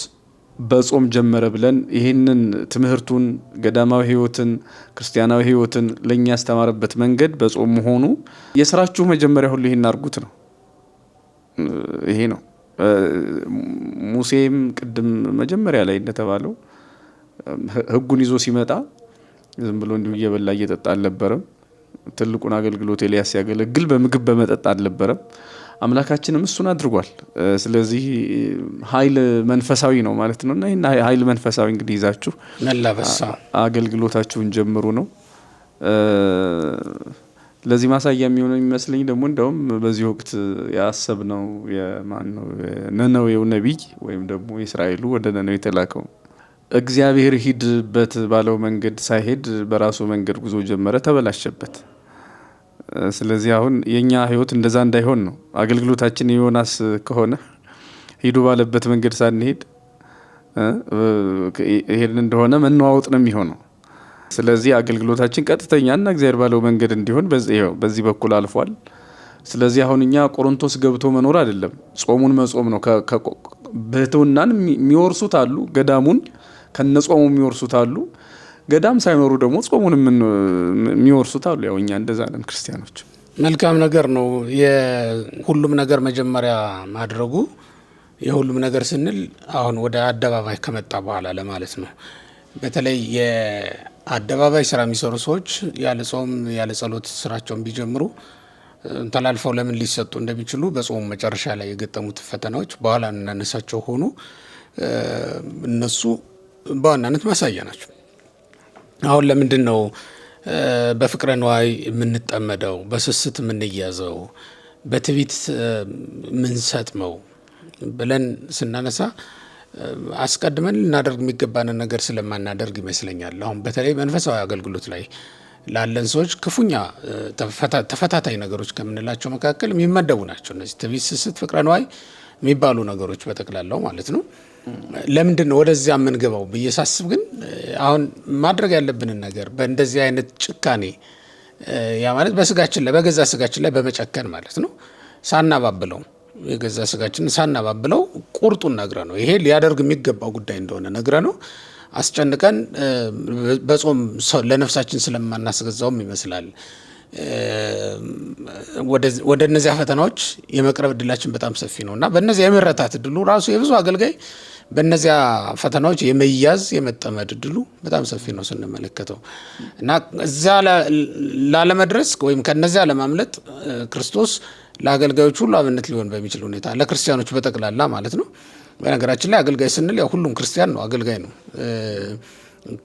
በጾም ጀመረ ብለን ይህንን ትምህርቱን ገዳማዊ ሕይወትን ክርስቲያናዊ ሕይወትን ለእኛ ያስተማረበት መንገድ በጾም መሆኑ የስራችሁ መጀመሪያ ሁሉ ይህን አድርጉት ነው። ይሄ ነው። ሙሴም ቅድም መጀመሪያ ላይ እንደተባለው ሕጉን ይዞ ሲመጣ ዝም ብሎ እንዲሁ እየበላ እየጠጣ አልነበረም። ትልቁን አገልግሎት ኤልያስ ሲያገለግል በምግብ በመጠጥ አልነበረም። አምላካችንም እሱን አድርጓል። ስለዚህ ኃይል መንፈሳዊ ነው ማለት ነው እና ይህን ኃይል መንፈሳዊ እንግዲህ ይዛችሁ አገልግሎታችሁን ጀምሩ ነው። ለዚህ ማሳያ የሚሆነው የሚመስለኝ ደግሞ እንደውም በዚህ ወቅት ያሰብነው የማነው ነነዌው ነቢይ ወይም ደግሞ እስራኤሉ ወደ ነነዌ የተላከው እግዚአብሔር ሂድበት ባለው መንገድ ሳይሄድ በራሱ መንገድ ጉዞ ጀመረ፣ ተበላሸበት። ስለዚህ አሁን የኛ ህይወት እንደዛ እንዳይሆን ነው። አገልግሎታችን ዮናስ ከሆነ ሂዱ ባለበት መንገድ ሳንሄድ ይሄን እንደሆነ መነዋወጥ ነው የሚሆነው። ስለዚህ አገልግሎታችን ቀጥተኛና እግዚአብሔር ባለው መንገድ እንዲሆን በዚህ በኩል አልፏል። ስለዚህ አሁን እኛ ቆሮንቶስ ገብቶ መኖር አይደለም፣ ጾሙን መጾም ነው። በህትውናን የሚወርሱት አሉ፣ ገዳሙን ከነጾሙ የሚወርሱት አሉ፣ ገዳም ሳይኖሩ ደግሞ ጾሙን የሚወርሱት አሉ። ያው እኛ እንደዛ ነን ክርስቲያኖች። መልካም ነገር ነው የሁሉም ነገር መጀመሪያ ማድረጉ። የሁሉም ነገር ስንል አሁን ወደ አደባባይ ከመጣ በኋላ ለማለት ነው። በተለይ የአደባባይ ስራ የሚሰሩ ሰዎች ያለ ጾም ያለ ጸሎት ስራቸውን ቢጀምሩ ተላልፈው ለምን ሊሰጡ እንደሚችሉ በጾሙ መጨረሻ ላይ የገጠሙት ፈተናዎች በኋላ እናነሳቸው ሆኑ እነሱ በዋናነት ማሳያ ናቸው። አሁን ለምንድን ነው በፍቅረ ነዋይ የምንጠመደው፣ በስስት የምንያዘው፣ በትዕቢት የምንሰጥመው ብለን ስናነሳ አስቀድመን ልናደርግ የሚገባንን ነገር ስለማናደርግ ይመስለኛል። አሁን በተለይ መንፈሳዊ አገልግሎት ላይ ላለን ሰዎች ክፉኛ ተፈታታይ ነገሮች ከምንላቸው መካከል የሚመደቡ ናቸው እነዚህ ትዕቢት፣ ስስት፣ ፍቅረ ነዋይ የሚባሉ ነገሮች በጠቅላላው ማለት ነው። ለምንድን ነው ወደዚያ የምንገባው ብዬ ሳስብ ግን አሁን ማድረግ ያለብንን ነገር በእንደዚህ አይነት ጭካኔ ያ ማለት በስጋችን ላይ በገዛ ስጋችን ላይ በመጨከን ማለት ነው ሳናባብለው የገዛ ስጋችንን ሳናባብለው ቁርጡን ነግረ ነው ይሄ ሊያደርግ የሚገባው ጉዳይ እንደሆነ ነግረ ነው አስጨንቀን በጾም ለነፍሳችን ስለማናስገዛውም ይመስላል ወደ እነዚያ ፈተናዎች የመቅረብ እድላችን በጣም ሰፊ ነው እና በእነዚያ የመረታት እድሉ ራሱ የብዙ አገልጋይ በእነዚያ ፈተናዎች የመያዝ የመጠመድ እድሉ በጣም ሰፊ ነው ስንመለከተው እና እዚያ ላለመድረስ ወይም ከነዚያ ለማምለጥ ክርስቶስ ለአገልጋዮች ሁሉ አብነት ሊሆን በሚችል ሁኔታ ለክርስቲያኖች በጠቅላላ ማለት ነው። በነገራችን ላይ አገልጋይ ስንል ያው ሁሉም ክርስቲያን ነው አገልጋይ ነው።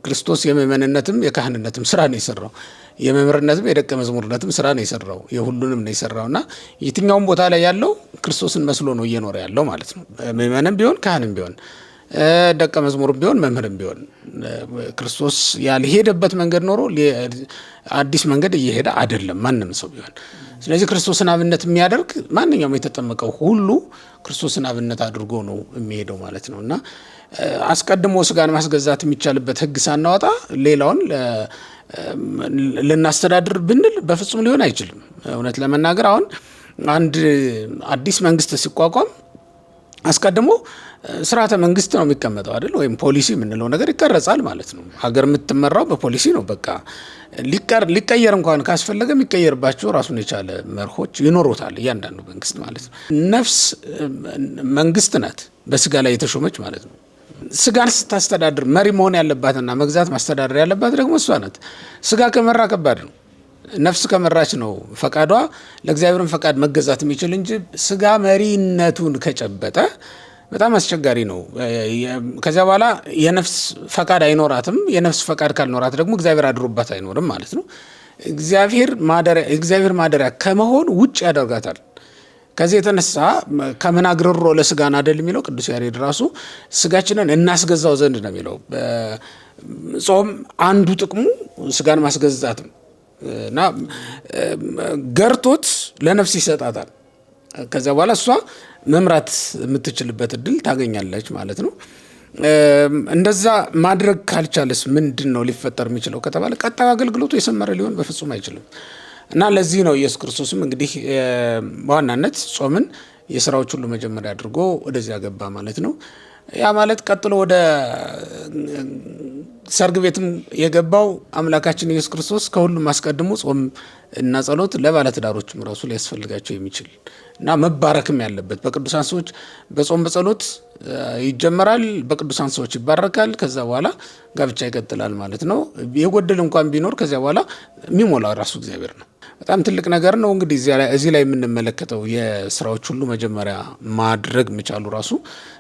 ክርስቶስ የምእመንነትም የካህንነትም ስራ ነው የሰራው። የመምህርነትም የደቀ መዝሙርነትም ስራ ነው የሰራው። የሁሉንም ነው የሰራውና የትኛውም ቦታ ላይ ያለው ክርስቶስን መስሎ ነው እየኖረ ያለው ማለት ነው። ምእመንም ቢሆን ካህንም ቢሆን ደቀ መዝሙርም ቢሆን መምህርም ቢሆን ክርስቶስ ያልሄደበት መንገድ ኖሮ አዲስ መንገድ እየሄደ አይደለም ማንም ሰው ቢሆን። ስለዚህ ክርስቶስን አብነት የሚያደርግ ማንኛውም የተጠመቀው ሁሉ ክርስቶስን አብነት አድርጎ ነው የሚሄደው ማለት ነው እና አስቀድሞ ስጋን ማስገዛት የሚቻልበት ሕግ ሳናወጣ ሌላውን ልናስተዳድር ብንል በፍጹም ሊሆን አይችልም። እውነት ለመናገር አሁን አንድ አዲስ መንግስት ሲቋቋም አስቀድሞ ስርዓተ መንግስት ነው የሚቀመጠው አይደል? ወይም ፖሊሲ የምንለው ነገር ይቀረጻል ማለት ነው። ሀገር የምትመራው በፖሊሲ ነው። በቃ ሊቀየር እንኳን ካስፈለገ የሚቀየርባቸው ራሱን የቻለ መርሆች ይኖሩታል እያንዳንዱ መንግስት ማለት ነው። ነፍስ መንግስት ናት በስጋ ላይ የተሾመች ማለት ነው። ስጋን ስታስተዳድር መሪ መሆን ያለባትና መግዛት ማስተዳደር ያለባት ደግሞ እሷ ናት። ስጋ ከመራ ከባድ ነው። ነፍስ ከመራች ነው ፈቃዷ ለእግዚአብሔርን ፈቃድ መገዛት የሚችል እንጂ ስጋ መሪነቱን ከጨበጠ በጣም አስቸጋሪ ነው። ከዚያ በኋላ የነፍስ ፈቃድ አይኖራትም። የነፍስ ፈቃድ ካልኖራት ደግሞ እግዚአብሔር አድሮባት አይኖርም ማለት ነው። እግዚአብሔር ማደሪያ ከመሆን ውጭ ያደርጋታል። ከዚህ የተነሳ ከምን አግርሮ ለስጋን አደል የሚለው ቅዱስ ያሬድ ራሱ ስጋችንን እናስገዛው ዘንድ ነው የሚለው። ጾም አንዱ ጥቅሙ ስጋን ማስገዛት እና ገርቶት ለነፍስ ይሰጣታል። ከዚያ በኋላ እሷ መምራት የምትችልበት እድል ታገኛለች ማለት ነው። እንደዛ ማድረግ ካልቻለስ ምንድን ነው ሊፈጠር የሚችለው ከተባለ ቀጣዩ አገልግሎቱ የሰመረ ሊሆን በፍጹም አይችልም። እና ለዚህ ነው ኢየሱስ ክርስቶስም እንግዲህ በዋናነት ጾምን የስራዎች ሁሉ መጀመሪያ አድርጎ ወደዚያ ገባ ማለት ነው። ያ ማለት ቀጥሎ ወደ ሰርግ ቤትም የገባው አምላካችን ኢየሱስ ክርስቶስ ከሁሉም አስቀድሞ ጾም እና ጸሎት ለባለትዳሮችም ራሱ ሊያስፈልጋቸው የሚችል እና መባረክም ያለበት በቅዱሳን ሰዎች በጾም በጸሎት ይጀመራል፣ በቅዱሳን ሰዎች ይባረካል። ከዛ በኋላ ጋብቻ ይቀጥላል ማለት ነው። የጎደል እንኳን ቢኖር ከዚያ በኋላ የሚሞላው ራሱ እግዚአብሔር ነው። በጣም ትልቅ ነገር ነው። እንግዲህ እዚህ ላይ የምንመለከተው የስራዎች ሁሉ መጀመሪያ ማድረግ መቻሉ ራሱ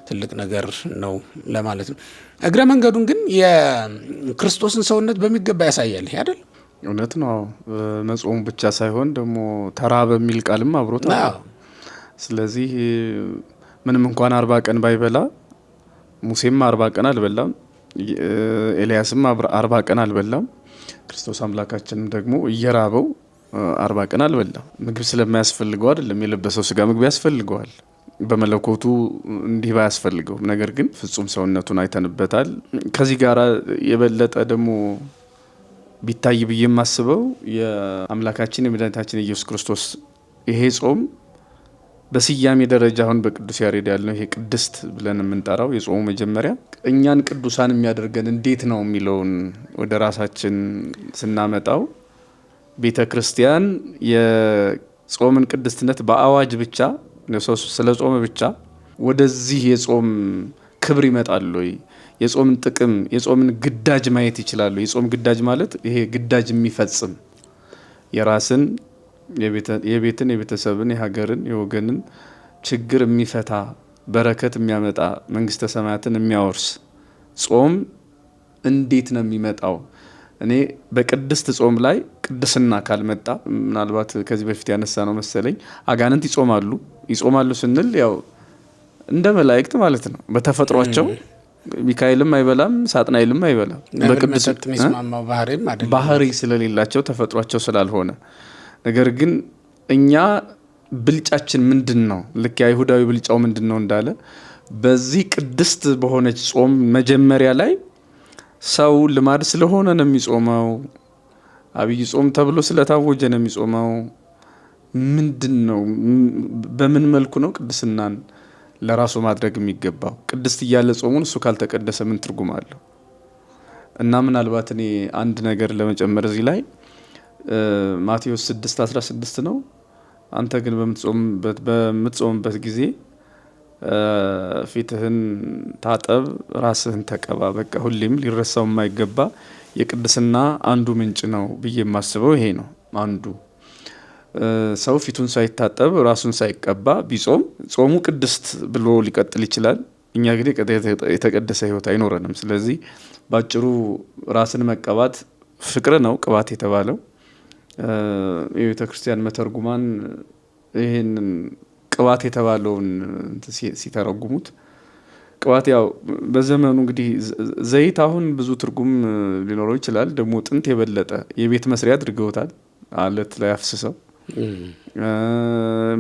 ትልቅ ነገር ነው ለማለት ነው። እግረ መንገዱን ግን የክርስቶስን ሰውነት በሚገባ ያሳያል። ይሄ አይደል? እውነት ነው። መጾሙ ብቻ ሳይሆን ደግሞ ተራበ የሚል ቃልም አብሮታል። ስለዚህ ምንም እንኳን 40 ቀን ባይበላ ሙሴም 40 ቀን አልበላም፣ ኤልያስም 40 ቀን አልበላም። ክርስቶስ አምላካችንም ደግሞ እየራበው 40 ቀን አልበላም። ምግብ ስለማያስፈልገው አይደለም። የለበሰው ስጋ ምግብ ያስፈልገዋል። በመለኮቱ እንዲህ ባያስፈልገውም፣ ነገር ግን ፍጹም ሰውነቱን አይተንበታል። ከዚህ ጋር የበለጠ ደግሞ ቢታይ ብዬ የማስበው የአምላካችን የመድኃኒታችን ኢየሱስ ክርስቶስ ይሄ ጾም በስያሜ ደረጃ አሁን በቅዱስ ያሬድ ያልነው ይሄ ቅድስት ብለን የምንጠራው የጾሙ መጀመሪያ እኛን ቅዱሳን የሚያደርገን እንዴት ነው የሚለውን ወደ ራሳችን ስናመጣው ቤተ ክርስቲያን የጾምን ቅድስትነት በአዋጅ ብቻ ስለ ጾም ብቻ ወደዚህ የጾም ክብር ይመጣል ወይ? የጾምን ጥቅም የጾምን ግዳጅ ማየት ይችላሉ? የጾም ግዳጅ ማለት ይሄ ግዳጅ የሚፈጽም የራስን የቤትን የቤተሰብን የሀገርን የወገንን ችግር የሚፈታ በረከት የሚያመጣ መንግስተ ሰማያትን የሚያወርስ ጾም እንዴት ነው የሚመጣው? እኔ በቅድስት ጾም ላይ ቅድስና ካልመጣ ምናልባት ከዚህ በፊት ያነሳ ነው መሰለኝ አጋንንት ይጾማሉ ስንል ያው እንደ መላእክት ማለት ነው። በተፈጥሯቸው ሚካኤልም አይበላም፣ ሳጥናኤልም አይበላም። በቅድስት ባህሪ ስለሌላቸው ተፈጥሯቸው ስላልሆነ፣ ነገር ግን እኛ ብልጫችን ምንድን ነው? ልክ የአይሁዳዊ ብልጫው ምንድን ነው እንዳለ በዚህ ቅድስት በሆነች ጾም መጀመሪያ ላይ ሰው ልማድ ስለሆነ ነው የሚጾመው። አብይ ጾም ተብሎ ስለታወጀ ነው የሚጾመው። ምንድን ነው? በምን መልኩ ነው ቅድስናን ለራሱ ማድረግ የሚገባው? ቅድስት እያለ ጾሙን እሱ ካልተቀደሰ ምን ትርጉም አለው? እና ምናልባት እኔ አንድ ነገር ለመጨመር እዚህ ላይ ማቴዎስ 6:16 ነው። አንተ ግን በምትጾምበት ጊዜ ፊትህን ታጠብ፣ ራስህን ተቀባ። በቃ ሁሌም ሊረሳው የማይገባ የቅድስና አንዱ ምንጭ ነው ብዬ የማስበው ይሄ ነው። አንዱ ሰው ፊቱን ሳይታጠብ ራሱን ሳይቀባ ቢጾም ጾሙ ቅድስት ብሎ ሊቀጥል ይችላል። እኛ ግን የተቀደሰ ሕይወት አይኖረንም። ስለዚህ ባጭሩ ራስን መቀባት ፍቅር ነው ቅባት የተባለው። የቤተ ክርስቲያን መተርጉማን ይህንን ቅባት የተባለውን ሲተረጉሙት ቅባት ያው በዘመኑ እንግዲህ ዘይት አሁን ብዙ ትርጉም ሊኖረው ይችላል። ደግሞ ጥንት የበለጠ የቤት መስሪያ አድርገውታል። አለት ላይ አፍስሰው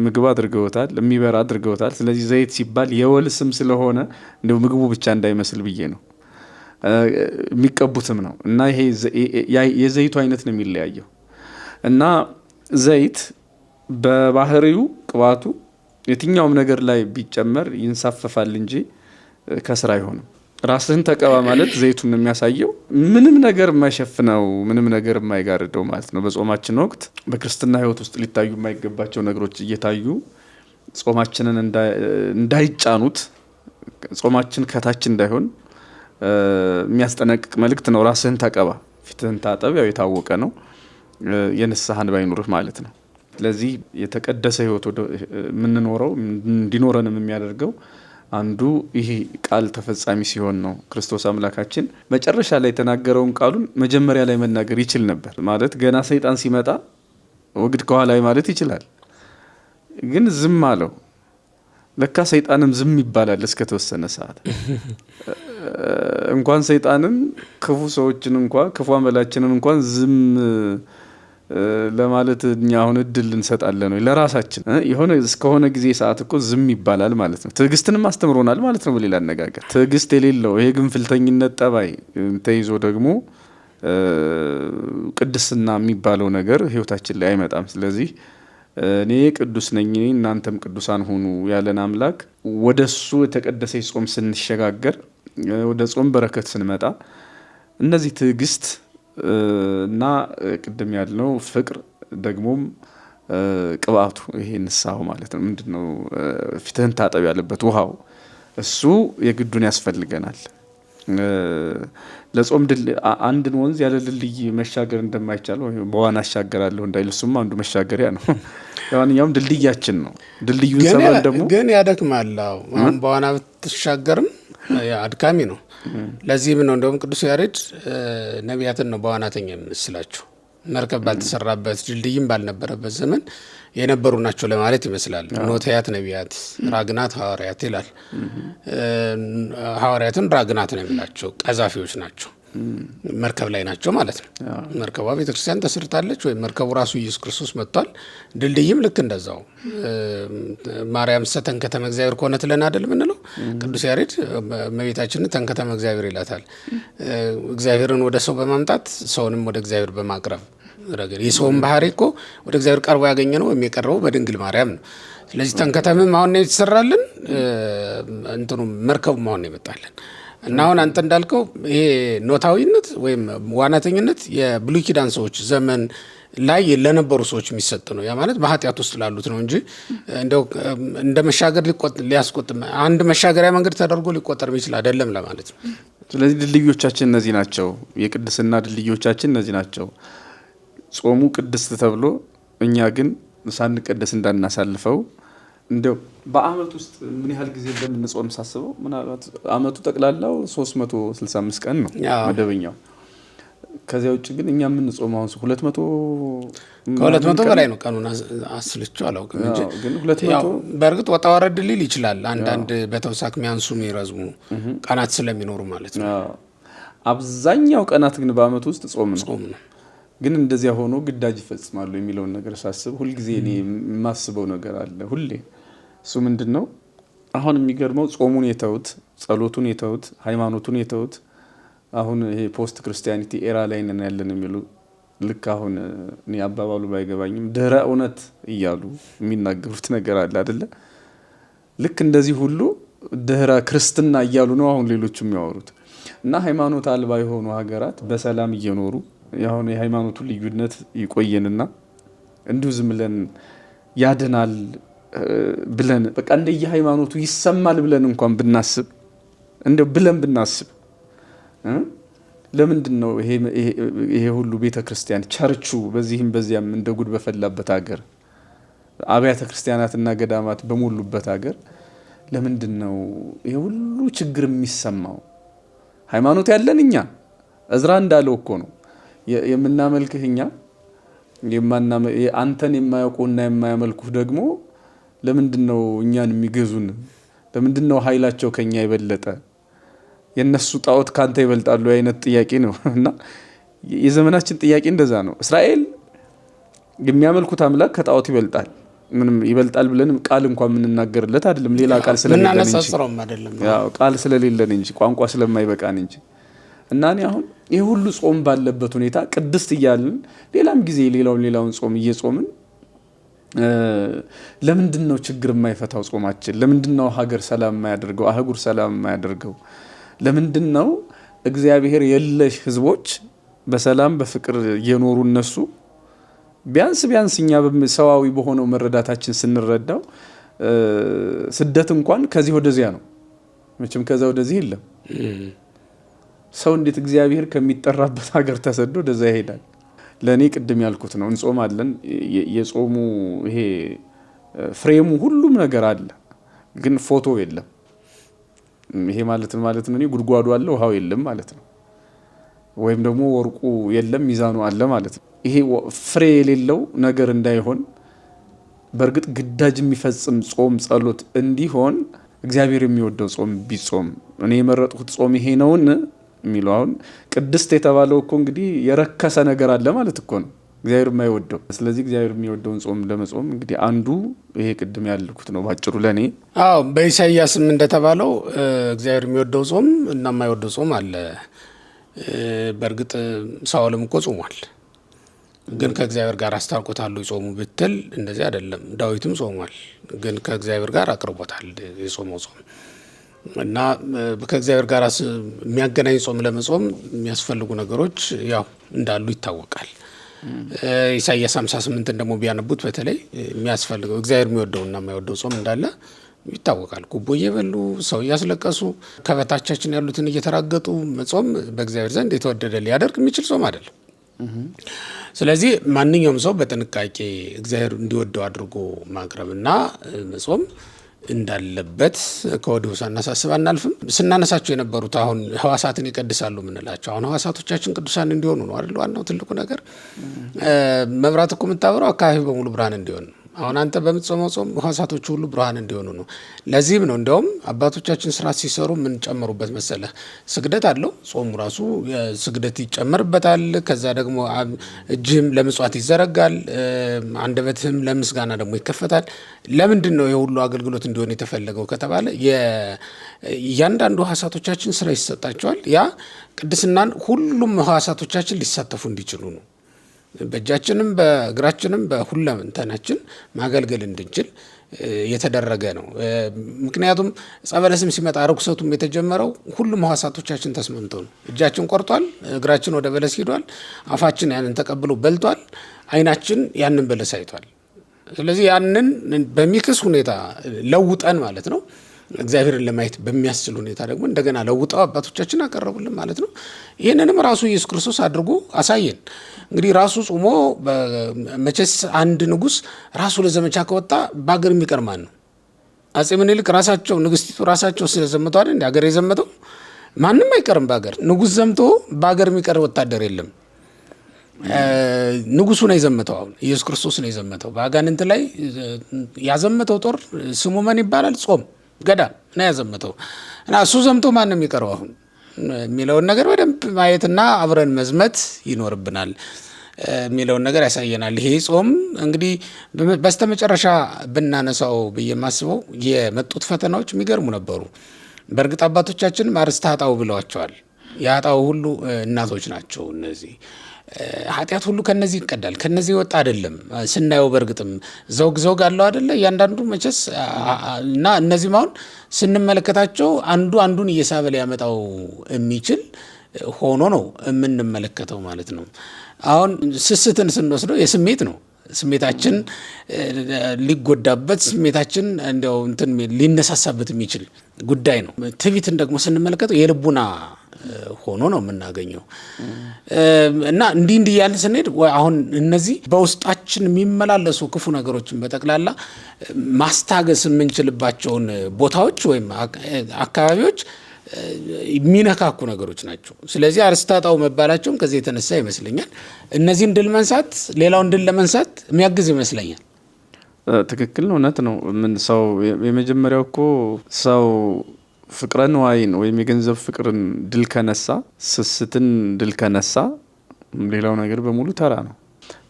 ምግብ አድርገውታል፣ የሚበራ አድርገውታል። ስለዚህ ዘይት ሲባል የወል ስም ስለሆነ እንደው ምግቡ ብቻ እንዳይመስል ብዬ ነው። የሚቀቡትም ነው እና ይሄ የዘይቱ አይነት ነው የሚለያየው። እና ዘይት በባህሪው ቅባቱ የትኛውም ነገር ላይ ቢጨመር ይንሳፈፋል እንጂ ከስራ አይሆንም። ራስህን ተቀባ ማለት ዘይቱን የሚያሳየው ምንም ነገር የማይሸፍነው ምንም ነገር የማይጋርደው ማለት ነው። በጾማችን ወቅት በክርስትና ሕይወት ውስጥ ሊታዩ የማይገባቸው ነገሮች እየታዩ ጾማችንን እንዳይጫኑት፣ ጾማችን ከታች እንዳይሆን የሚያስጠነቅቅ መልእክት ነው። ራስህን ተቀባ፣ ፊትህን ታጠብ፣ ያው የታወቀ ነው። የንስሐን ባይኖርህ ማለት ነው። ስለዚህ የተቀደሰ ሕይወት የምንኖረው እንዲኖረንም የሚያደርገው አንዱ ይሄ ቃል ተፈጻሚ ሲሆን ነው። ክርስቶስ አምላካችን መጨረሻ ላይ የተናገረውን ቃሉን መጀመሪያ ላይ መናገር ይችል ነበር። ማለት ገና ሰይጣን ሲመጣ ወግድ ከኋላ ማለት ይችላል፣ ግን ዝም አለው። ለካ ሰይጣንም ዝም ይባላል እስከተወሰነ ሰዓት። እንኳን ሰይጣንን ክፉ ሰዎችን እንኳን ክፉ አመላችንን እንኳን ዝም ለማለት እኛ አሁን እድል እንሰጣለን ወይ? ለራሳችን የሆነ እስከሆነ ጊዜ ሰዓት እኮ ዝም ይባላል ማለት ነው። ትዕግስትንም አስተምሮናል ማለት ነው። በሌላ አነጋገር ትዕግስት የሌለው ይሄ ግንፍልተኝነት ጠባይ ተይዞ ደግሞ ቅድስና የሚባለው ነገር ህይወታችን ላይ አይመጣም። ስለዚህ እኔ ቅዱስ ነኝ እናንተም ቅዱሳን ሁኑ ያለን አምላክ ወደሱ የተቀደሰ ጾም ስንሸጋገር ወደ ጾም በረከት ስንመጣ እነዚህ ትዕግስት እና ቅድም ያልነው ፍቅር ደግሞም ቅባቱ ይሄ ንስሐው ማለት ነው ምንድነው ፊትህን ታጠብ ያለበት ውሃው እሱ የግዱን ያስፈልገናል። ለጾም አንድን ወንዝ ያለ ድልድይ መሻገር እንደማይቻል ወይ በዋና አሻገራለሁ እንዳይል እሱም አንዱ መሻገሪያ ነው። ለማንኛውም ድልድያችን ነው። ድልድዩን ሰበን ደግሞ ግን ያደክማል። አሁን በዋና ብትሻገርም አድካሚ ነው። ለዚህም ነው እንደውም ቅዱስ ያሬድ ነቢያትን ነው በዋናተኛ የምንስላቸው። መርከብ ባልተሰራበት ድልድይም ባልነበረበት ዘመን የነበሩ ናቸው ለማለት ይመስላል። ኖታያት ነቢያት፣ ራግናት ሐዋርያት ይላል። ሐዋርያትን ራግናት ነው የሚላቸው፣ ቀዛፊዎች ናቸው። መርከብ ላይ ናቸው ማለት ነው። መርከቧ ቤተክርስቲያን ተሰርታለች ወይም መርከቡ ራሱ ኢየሱስ ክርስቶስ መጥቷል። ድልድይም ልክ እንደዛው ማርያም ተንከተመ እግዚአብሔር ከሆነ ትለን አይደል ምንለው? ቅዱስ ያሬድ እመቤታችንን ተንከተመ እግዚአብሔር ይላታል። እግዚአብሔርን ወደ ሰው በማምጣት ሰውንም ወደ እግዚአብሔር በማቅረብ ረገድ የሰውን ባህሪ እኮ ወደ እግዚአብሔር ቀርቦ ያገኘ ነው የሚቀርበው በድንግል ማርያም ነው። ስለዚህ ተንከተምም አሁን ነው የተሰራልን፣ እንትኑ መርከቡ አሁን ነው ይመጣልን። እና አሁን አንተ እንዳልከው ይሄ ኖታዊነት ወይም ዋናተኝነት የብሉይ ኪዳን ሰዎች ዘመን ላይ ለነበሩ ሰዎች የሚሰጥ ነው። ያ ማለት በኃጢአት ውስጥ ላሉት ነው እንጂ እንደው እንደ መሻገር ሊያስቆጥም አንድ መሻገሪያ መንገድ ተደርጎ ሊቆጠር ይችላል አይደለም ለማለት ነው። ስለዚህ ድልድዮቻችን እነዚህ ናቸው። የቅድስና ድልድዮቻችን እነዚህ ናቸው። ጾሙ ቅድስት ተብሎ እኛ ግን ሳንቀደስ እንዳናሳልፈው እንደው በአመት ውስጥ ምን ያህል ጊዜ እንደምንጾም ሳስበው ምናልባት አመቱ ጠቅላላው 365 ቀን ነው መደበኛው። ከዚያ ውጭ ግን እኛ የምንጾመው 200 ከ200 በላይ ነው። ቀኑን አስልቼው አላውቅም እንጂ ግን 200 በእርግጥ ወጣ ወረድ ሊል ይችላል። አንዳንድ በተውሳክ የሚያንሱ የሚረዝሙ ቀናት ስለሚኖሩ ማለት ነው። አብዛኛው ቀናት ግን በአመቱ ውስጥ ጾም ነው። ግን እንደዚያ ሆኖ ግዳጅ ይፈጽማሉ የሚለውን ነገር ሳስብ ሁልጊዜ እኔ የማስበው ነገር አለ ሁሌ። እሱ ምንድነው አሁን የሚገርመው ጾሙን የተውት፣ ጸሎቱን የተውት፣ ሃይማኖቱን የተውት አሁን ይሄ ፖስት ክርስቲያኒቲ ኤራ ላይ ነን ያለን የሚሉ ልክ አሁን እኔ አባባሉ ባይገባኝም ድህረ እውነት እያሉ የሚናገሩት ነገር አለ አይደለ? ልክ እንደዚህ ሁሉ ድህረ ክርስትና እያሉ ነው አሁን ሌሎቹ የሚያወሩት። እና ሃይማኖት አልባ የሆኑ ሀገራት በሰላም እየኖሩ ያሁን የሃይማኖቱ ልዩነት ይቆየንና እንዲሁ ዝም ብለን ያድናል ብለን በቃ እንደየሃይማኖቱ ይሰማል ብለን እንኳን ብናስብ እንደው ብለን ብናስብ ለምንድነው ይሄ ሁሉ ቤተክርስቲያን ቸርቹ በዚህም በዚያም እንደ ጉድ በፈላበት ሀገር አብያተ ክርስቲያናትና ገዳማት በሞሉበት ሀገር ለምንድነው ይሄ ሁሉ ችግር የሚሰማው? ሃይማኖት ያለን እኛ እዝራ እንዳለው እኮ ነው የምናመልክህ እኛ አንተን የማያውቁና የማያመልኩህ ደግሞ ለምንድነው እኛን የሚገዙን? ለምንድነው ኃይላቸው ከኛ የበለጠ? የነሱ ጣዖት ካንተ ይበልጣሉ አይነት ጥያቄ ነው። እና የዘመናችን ጥያቄ እንደዛ ነው። እስራኤል የሚያመልኩት አምላክ ከጣዖት ይበልጣል። ምንም ይበልጣል ብለንም ቃል እንኳን የምንናገርለት አይደለም። ሌላ ቃል ስለሌለን እንጂ ቃል ስለሌለን እንጂ ቋንቋ ስለማይበቃን እንጂ እና እኔ አሁን ይሄ ሁሉ ጾም ባለበት ሁኔታ ቅድስት እያልን ሌላም ጊዜ ሌላውን ጾም እየጾምን ለምንድነው ችግር የማይፈታው ጾማችን? ለምንድነው ሀገር ሰላም የማያደርገው? አህጉር ሰላም የማያደርገው? ለምንድነው እግዚአብሔር የለሽ ህዝቦች በሰላም በፍቅር እየኖሩ እነሱ ቢያንስ እኛ ሰዋዊ በሆነው መረዳታችን ስንረዳው ስደት እንኳን ከዚህ ወደዚያ ነው መቼም ከዛ ወደዚህ የለም። ሰው እንዴት እግዚአብሔር ከሚጠራበት ሀገር ተሰዶ ወደዛ ይሄዳል? ለኔ ቅድም ያልኩት ነው። እንጾማለን። የጾሙ ይሄ ፍሬሙ ሁሉም ነገር አለ፣ ግን ፎቶ የለም። ይሄ ማለት ነው እኔ ጉድጓዱ አለ ውሃው የለም ማለት ነው። ወይም ደግሞ ወርቁ የለም ሚዛኑ አለ ማለት ነው። ይሄ ፍሬ የሌለው ነገር እንዳይሆን በእርግጥ ግዳጅ የሚፈጽም ጾም ጸሎት እንዲሆን እግዚአብሔር የሚወደው ጾም ቢጾም እኔ የመረጥኩት ጾም ይሄ ነውን የሚለው አሁን ቅድስት የተባለው እኮ እንግዲህ የረከሰ ነገር አለ ማለት እኮ ነው እግዚአብሔር የማይወደው። ስለዚህ እግዚአብሔር የሚወደውን ጾም ለመጾም እንግዲህ አንዱ ይሄ ቅድም ያልኩት ነው ባጭሩ ለኔ። በኢሳይያስም እንደተባለው እግዚአብሔር የሚወደው ጾም እና የማይወደው ጾም አለ። በእርግጥ ሳኦልም እኮ ጾሟል። ግን ከእግዚአብሔር ጋር አስታርቆታል ይጾሙ ብትል እንደዚህ አይደለም። ዳዊትም ጾሟል፣ ግን ከእግዚአብሔር ጋር አቅርቦታል የጾመው ጾም እና ከእግዚአብሔር ጋር የሚያገናኝ ጾም ለመጾም የሚያስፈልጉ ነገሮች ያው እንዳሉ ይታወቃል። ኢሳይያስ 58 ደግሞ ቢያነቡት በተለይ የሚያስፈልገው እግዚአብሔር የሚወደውና የማይወደው ጾም እንዳለ ይታወቃል። ጉቦ እየበሉ ሰው እያስለቀሱ ከበታቻችን ያሉትን እየተራገጡ መጾም በእግዚአብሔር ዘንድ የተወደደ ሊያደርግ የሚችል ጾም አይደለም። ስለዚህ ማንኛውም ሰው በጥንቃቄ እግዚአብሔር እንዲወደው አድርጎ ማቅረብና መጾም እንዳለበት ከወዲሁ ሳናሳስብ አናልፍም። ስናነሳቸው የነበሩት አሁን ህዋሳትን ይቀድሳሉ የምንላቸው አሁን ህዋሳቶቻችን ቅዱሳን እንዲሆኑ ነው አይደል? ዋናው ትልቁ ነገር መብራት እኮ የምታበረው አካባቢ በሙሉ ብርሃን እንዲሆን ነው። አሁን አንተ በምትጾመው ጾም ህዋሳቶች ሁሉ ብርሃን እንዲሆኑ ነው። ለዚህም ነው እንዲያውም አባቶቻችን ስርዓት ሲሰሩ ምን ጨምሩበት መሰለህ? ስግደት አለው ጾሙ ራሱ ስግደት ይጨመርበታል። ከዛ ደግሞ እጅህም ለምጽዋት ይዘረጋል፣ አንደበትህም ለምስጋና ደግሞ ይከፈታል። ለምንድን ነው የሁሉ አገልግሎት እንዲሆን የተፈለገው ከተባለ እያንዳንዱ ህዋሳቶቻችን ስራ ይሰጣቸዋል። ያ ቅድስናን ሁሉም ህዋሳቶቻችን ሊሳተፉ እንዲችሉ ነው። በእጃችንም በእግራችንም በሁለንተናችን ማገልገል እንድንችል የተደረገ ነው። ምክንያቱም ጸበለስም ሲመጣ ርኩሰቱም የተጀመረው ሁሉም ህዋሳቶቻችን ተስማምተው ነው። እጃችን ቆርጧል፣ እግራችን ወደ በለስ ሂዷል፣ አፋችን ያንን ተቀብሎ በልቷል፣ አይናችን ያንን በለስ አይቷል። ስለዚህ ያንን በሚክስ ሁኔታ ለውጠን ማለት ነው እግዚአብሔርን ለማየት በሚያስችል ሁኔታ ደግሞ እንደገና ለውጠው አባቶቻችን አቀረቡልን ማለት ነው። ይህንንም ራሱ ኢየሱስ ክርስቶስ አድርጎ አሳየን። እንግዲህ ራሱ ጾሞ መቼስ አንድ ንጉሥ ራሱ ለዘመቻ ከወጣ በአገር የሚቀር ማን ነው? አጼ ምኒልክ ራሳቸው ንግስቲቱ ራሳቸው ስለዘመቱ አይደል አገር የዘመተው? ማንም አይቀርም በአገር። ንጉሥ ዘምቶ በአገር የሚቀር ወታደር የለም። ንጉሱ ነው የዘመተው። አሁን ኢየሱስ ክርስቶስ ነው የዘመተው። በአጋንንት ላይ ያዘመተው ጦር ስሙ ምን ይባላል? ጾም ገዳ እና ያዘመተው እና እሱ ዘምቶ ማን ነው የሚቀረው አሁን የሚለውን ነገር በደንብ ማየትና አብረን መዝመት ይኖርብናል የሚለውን ነገር ያሳየናል። ይሄ ጾም እንግዲህ በስተመጨረሻ ብናነሳው ብዬ የማስበው የመጡት ፈተናዎች የሚገርሙ ነበሩ። በእርግጥ አባቶቻችን አርእስተ ኃጣውእ ብለዋቸዋል። የኃጣውእ ሁሉ እናቶች ናቸው እነዚህ። ኃጢአት ሁሉ ከነዚህ ይቀዳል፣ ከነዚህ ወጣ አይደለም ስናየው። በእርግጥም ዘውግ አለው አይደለ እያንዳንዱ መቼስ እና እነዚህ አሁን ስንመለከታቸው አንዱ አንዱን እየሳበ ሊያመጣው የሚችል ሆኖ ነው የምንመለከተው ማለት ነው። አሁን ስስትን ስንወስደው የስሜት ነው። ስሜታችን ሊጎዳበት ስሜታችን እንደው እንትን ሊነሳሳበት የሚችል ጉዳይ ነው። ትዕቢትን ደግሞ ስንመለከተው የልቡና ሆኖ ነው የምናገኘው እና እንዲህ ያልን ስንሄድ አሁን እነዚህ በውስጣችን የሚመላለሱ ክፉ ነገሮችን በጠቅላላ ማስታገስ የምንችልባቸውን ቦታዎች ወይም አካባቢዎች የሚነካኩ ነገሮች ናቸው። ስለዚህ አርእስተ ኃጣውእ መባላቸውም ከዚህ የተነሳ ይመስለኛል እነዚህን ድል መንሳት ሌላውን ድል ለመንሳት የሚያግዝ ይመስለኛል። ትክክል ነው፣ እውነት ነው። ምን ሰው የመጀመሪያው እኮ ሰው ፍቅረ ንዋይን ወይም የገንዘብ ፍቅርን ድል ከነሳ፣ ስስትን ድል ከነሳ ሌላው ነገር በሙሉ ተራ ነው።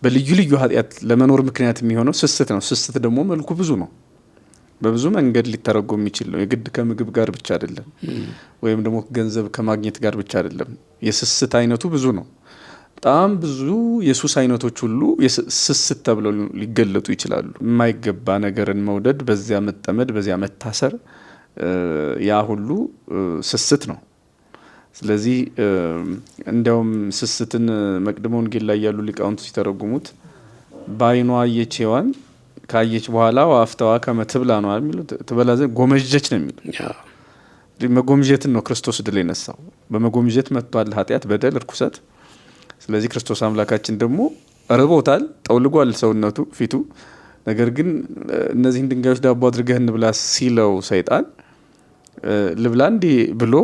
በልዩ ልዩ ኃጢአት ለመኖር ምክንያት የሚሆነው ስስት ነው። ስስት ደግሞ መልኩ ብዙ ነው፣ በብዙ መንገድ ሊተረጎም የሚችል ነው። የግድ ከምግብ ጋር ብቻ አይደለም፣ ወይም ደግሞ ገንዘብ ከማግኘት ጋር ብቻ አይደለም። የስስት አይነቱ ብዙ ነው። በጣም ብዙ የሱስ አይነቶች ሁሉ ስስት ተብለው ሊገለጡ ይችላሉ። የማይገባ ነገርን መውደድ፣ በዚያ መጠመድ፣ በዚያ መታሰር፣ ያ ሁሉ ስስት ነው። ስለዚህ እንዲያውም ስስትን መቅድመ ወንጌል ላይ ያሉ ሊቃውንት ሲተረጉሙት በዓይኗ አየች ሔዋን ካየች በኋላ አፍታዋ ከመትብላ ነው የሚሉ ትበላ ዘንድ ጎመጀች ነው የሚሉ። መጎምጀትን ነው ክርስቶስ ድል የነሳው። በመጎምጀት መጥቷል ኃጢአት፣ በደል፣ እርኩሰት። ስለዚህ ክርስቶስ አምላካችን ደግሞ ርቦታል፣ ጠውልጓል ሰውነቱ ፊቱ። ነገር ግን እነዚህን ድንጋዮች ዳቦ አድርገህ እንብላ ሲለው ሰይጣን ልብላ እንዲህ ብሎ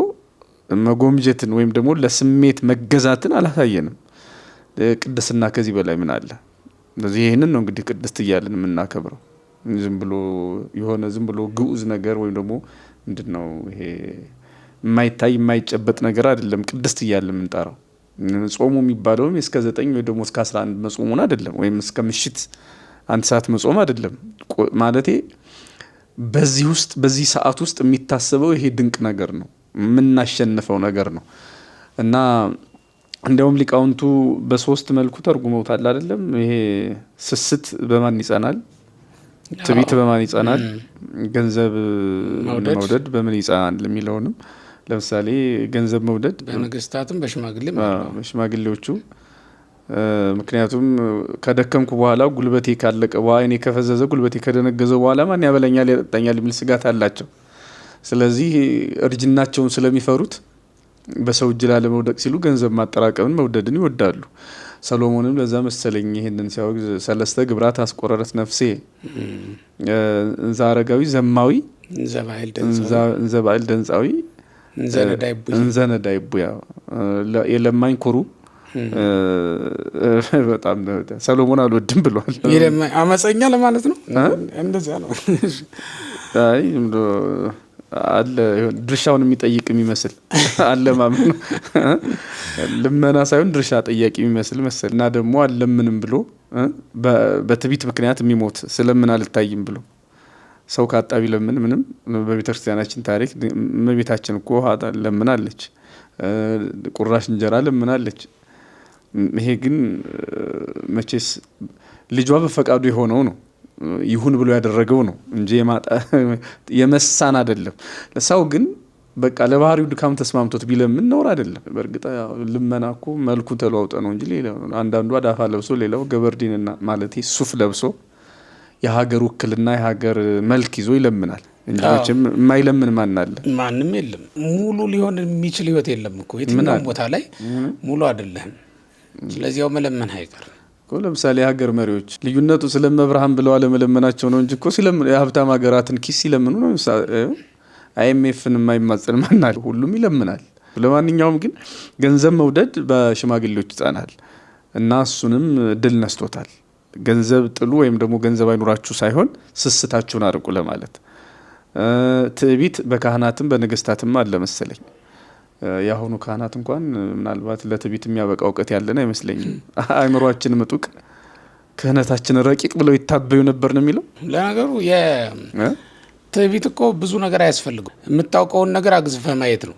መጎምጀትን ወይም ደግሞ ለስሜት መገዛትን አላሳየንም። ቅድስና ከዚህ በላይ ምን አለ? ስለዚህ ይህንን ነው እንግዲህ ቅድስት እያልን የምናከብረው። ዝም ብሎ ግዑዝ ነገር ወይም ደግሞ ምንድን ነው ይሄ የማይታይ የማይጨበጥ ነገር አይደለም ቅድስት እያልን የምንጠራው። ጾሙ የሚባለውም እስከ 9 ወይ ደግሞ እስከ 11 መጾሙን አይደለም፣ ወይም እስከ ምሽት 1 ሰዓት መጾም አይደለም። ማለቴ በዚህ ሰዓት ውስጥ የሚታሰበው ይሄ ድንቅ ነገር ነው፣ የምናሸንፈው ነገር ነው እና እንደውም ሊቃውንቱ በሶስት መልኩ ተርጉመውታል አይደለም? ይሄ ስስት በማን ይጸናል? ትዕቢት በማን ይጸናል? ገንዘብ መውደድ በምን ይጸናል የሚለውንም ለምሳሌ ገንዘብ መውደድ በነገስታትም በሽማግሌዎቹ ምክንያቱም ከደከምኩ በኋላ ጉልበቴ ካለቀ በኋላ እኔ ከፈዘዘ ጉልበቴ ከደነገዘ በኋላ ማን ያበላኛል ያጠጣኛል የሚል ስጋት አላቸው። ስለዚህ እርጅናቸውን ስለሚፈሩት በሰው እጅ ላለመውደቅ ሲሉ ገንዘብ ማጠራቀምን መውደድን ይወዳሉ። ሰሎሞንም ለዛ መሰለኝ ይሄንን ሲያወግዝ ሰለስተ ግብራት አስቆረረት ነፍሴ እንዘ አረጋዊ ዘማዊ እንዘ ባዕል ደንጻዊ እንዘ ነዳይ ቡያ የለማኝ ኩሩ በጣም ሰሎሞን አልወድም ብሏል። አመፀኛ ለማለት ነው። እንደዚያ ነው። አይ አለ ድርሻውን የሚጠይቅ የሚመስል አለ ማምን ልመና ሳይሆን ድርሻ ጠያቂ የሚመስል መሰል እና ደግሞ አለምንም ብሎ በትዕቢት ምክንያት የሚሞት ስለምን አልታይም ብሎ ሰው ካጣቢ ለምን ምንም በቤተክርስቲያናችን ታሪክ እመቤታችን እኮ ለምናለች፣ ቁራሽ እንጀራ ለምናለች። ይሄ ግን መቼስ ልጇ በፈቃዱ የሆነው ነው ይሁን ብሎ ያደረገው ነው እንጂ የመሳን አይደለም። ለሰው ግን በቃ ለባህሪው ድካም ተስማምቶት ቢለምን ነውር አይደለም። በእርግጥ ልመና እኮ መልኩ ተለዋውጠ ነው እንጂ ሌላው አንዳንዱ አዳፋ ለብሶ ሌላው ገበርዲንና ማለት ሱፍ ለብሶ የሀገር ውክልና የሀገር መልክ ይዞ ይለምናል እንጂ የማይለምን ማን አለ? ማንም የለም። ሙሉ ሊሆን የሚችል ህይወት የለም እኮ የትኛውም ቦታ ላይ ሙሉ አይደለም። ስለዚህ ያው መለመን አይቀር። ለምሳሌ የሀገር መሪዎች ልዩነቱ ስለመብርሃን ብለው አለመለመናቸው ነው እንጂ እኮ ሲለምኑ የሀብታም ሀገራትን ኪስ ሲለምኑ ነው። አይኤምኤፍን የማይማጸን ማን አለ? ሁሉም ይለምናል። ለማንኛውም ግን ገንዘብ መውደድ በሽማግሌዎች ይጸናል እና እሱንም ድል ነስቶታል። ገንዘብ ጥሉ ወይም ደግሞ ገንዘብ አይኑራችሁ ሳይሆን ስስታችሁን አርቁ ለማለት። ትዕቢት በካህናትም በነገስታትም አለ መሰለኝ። የአሁኑ ካህናት እንኳን ምናልባት ለትዕቢት የሚያበቃ እውቀት ያለን አይመስለኝም። አእምሯችን ምጡቅ ክህነታችን ረቂቅ ብለው ይታበዩ ነበር ነው የሚለው። ለነገሩ የትዕቢት እኮ ብዙ ነገር አያስፈልገው። የምታውቀውን ነገር አግዝፈ ማየት ነው።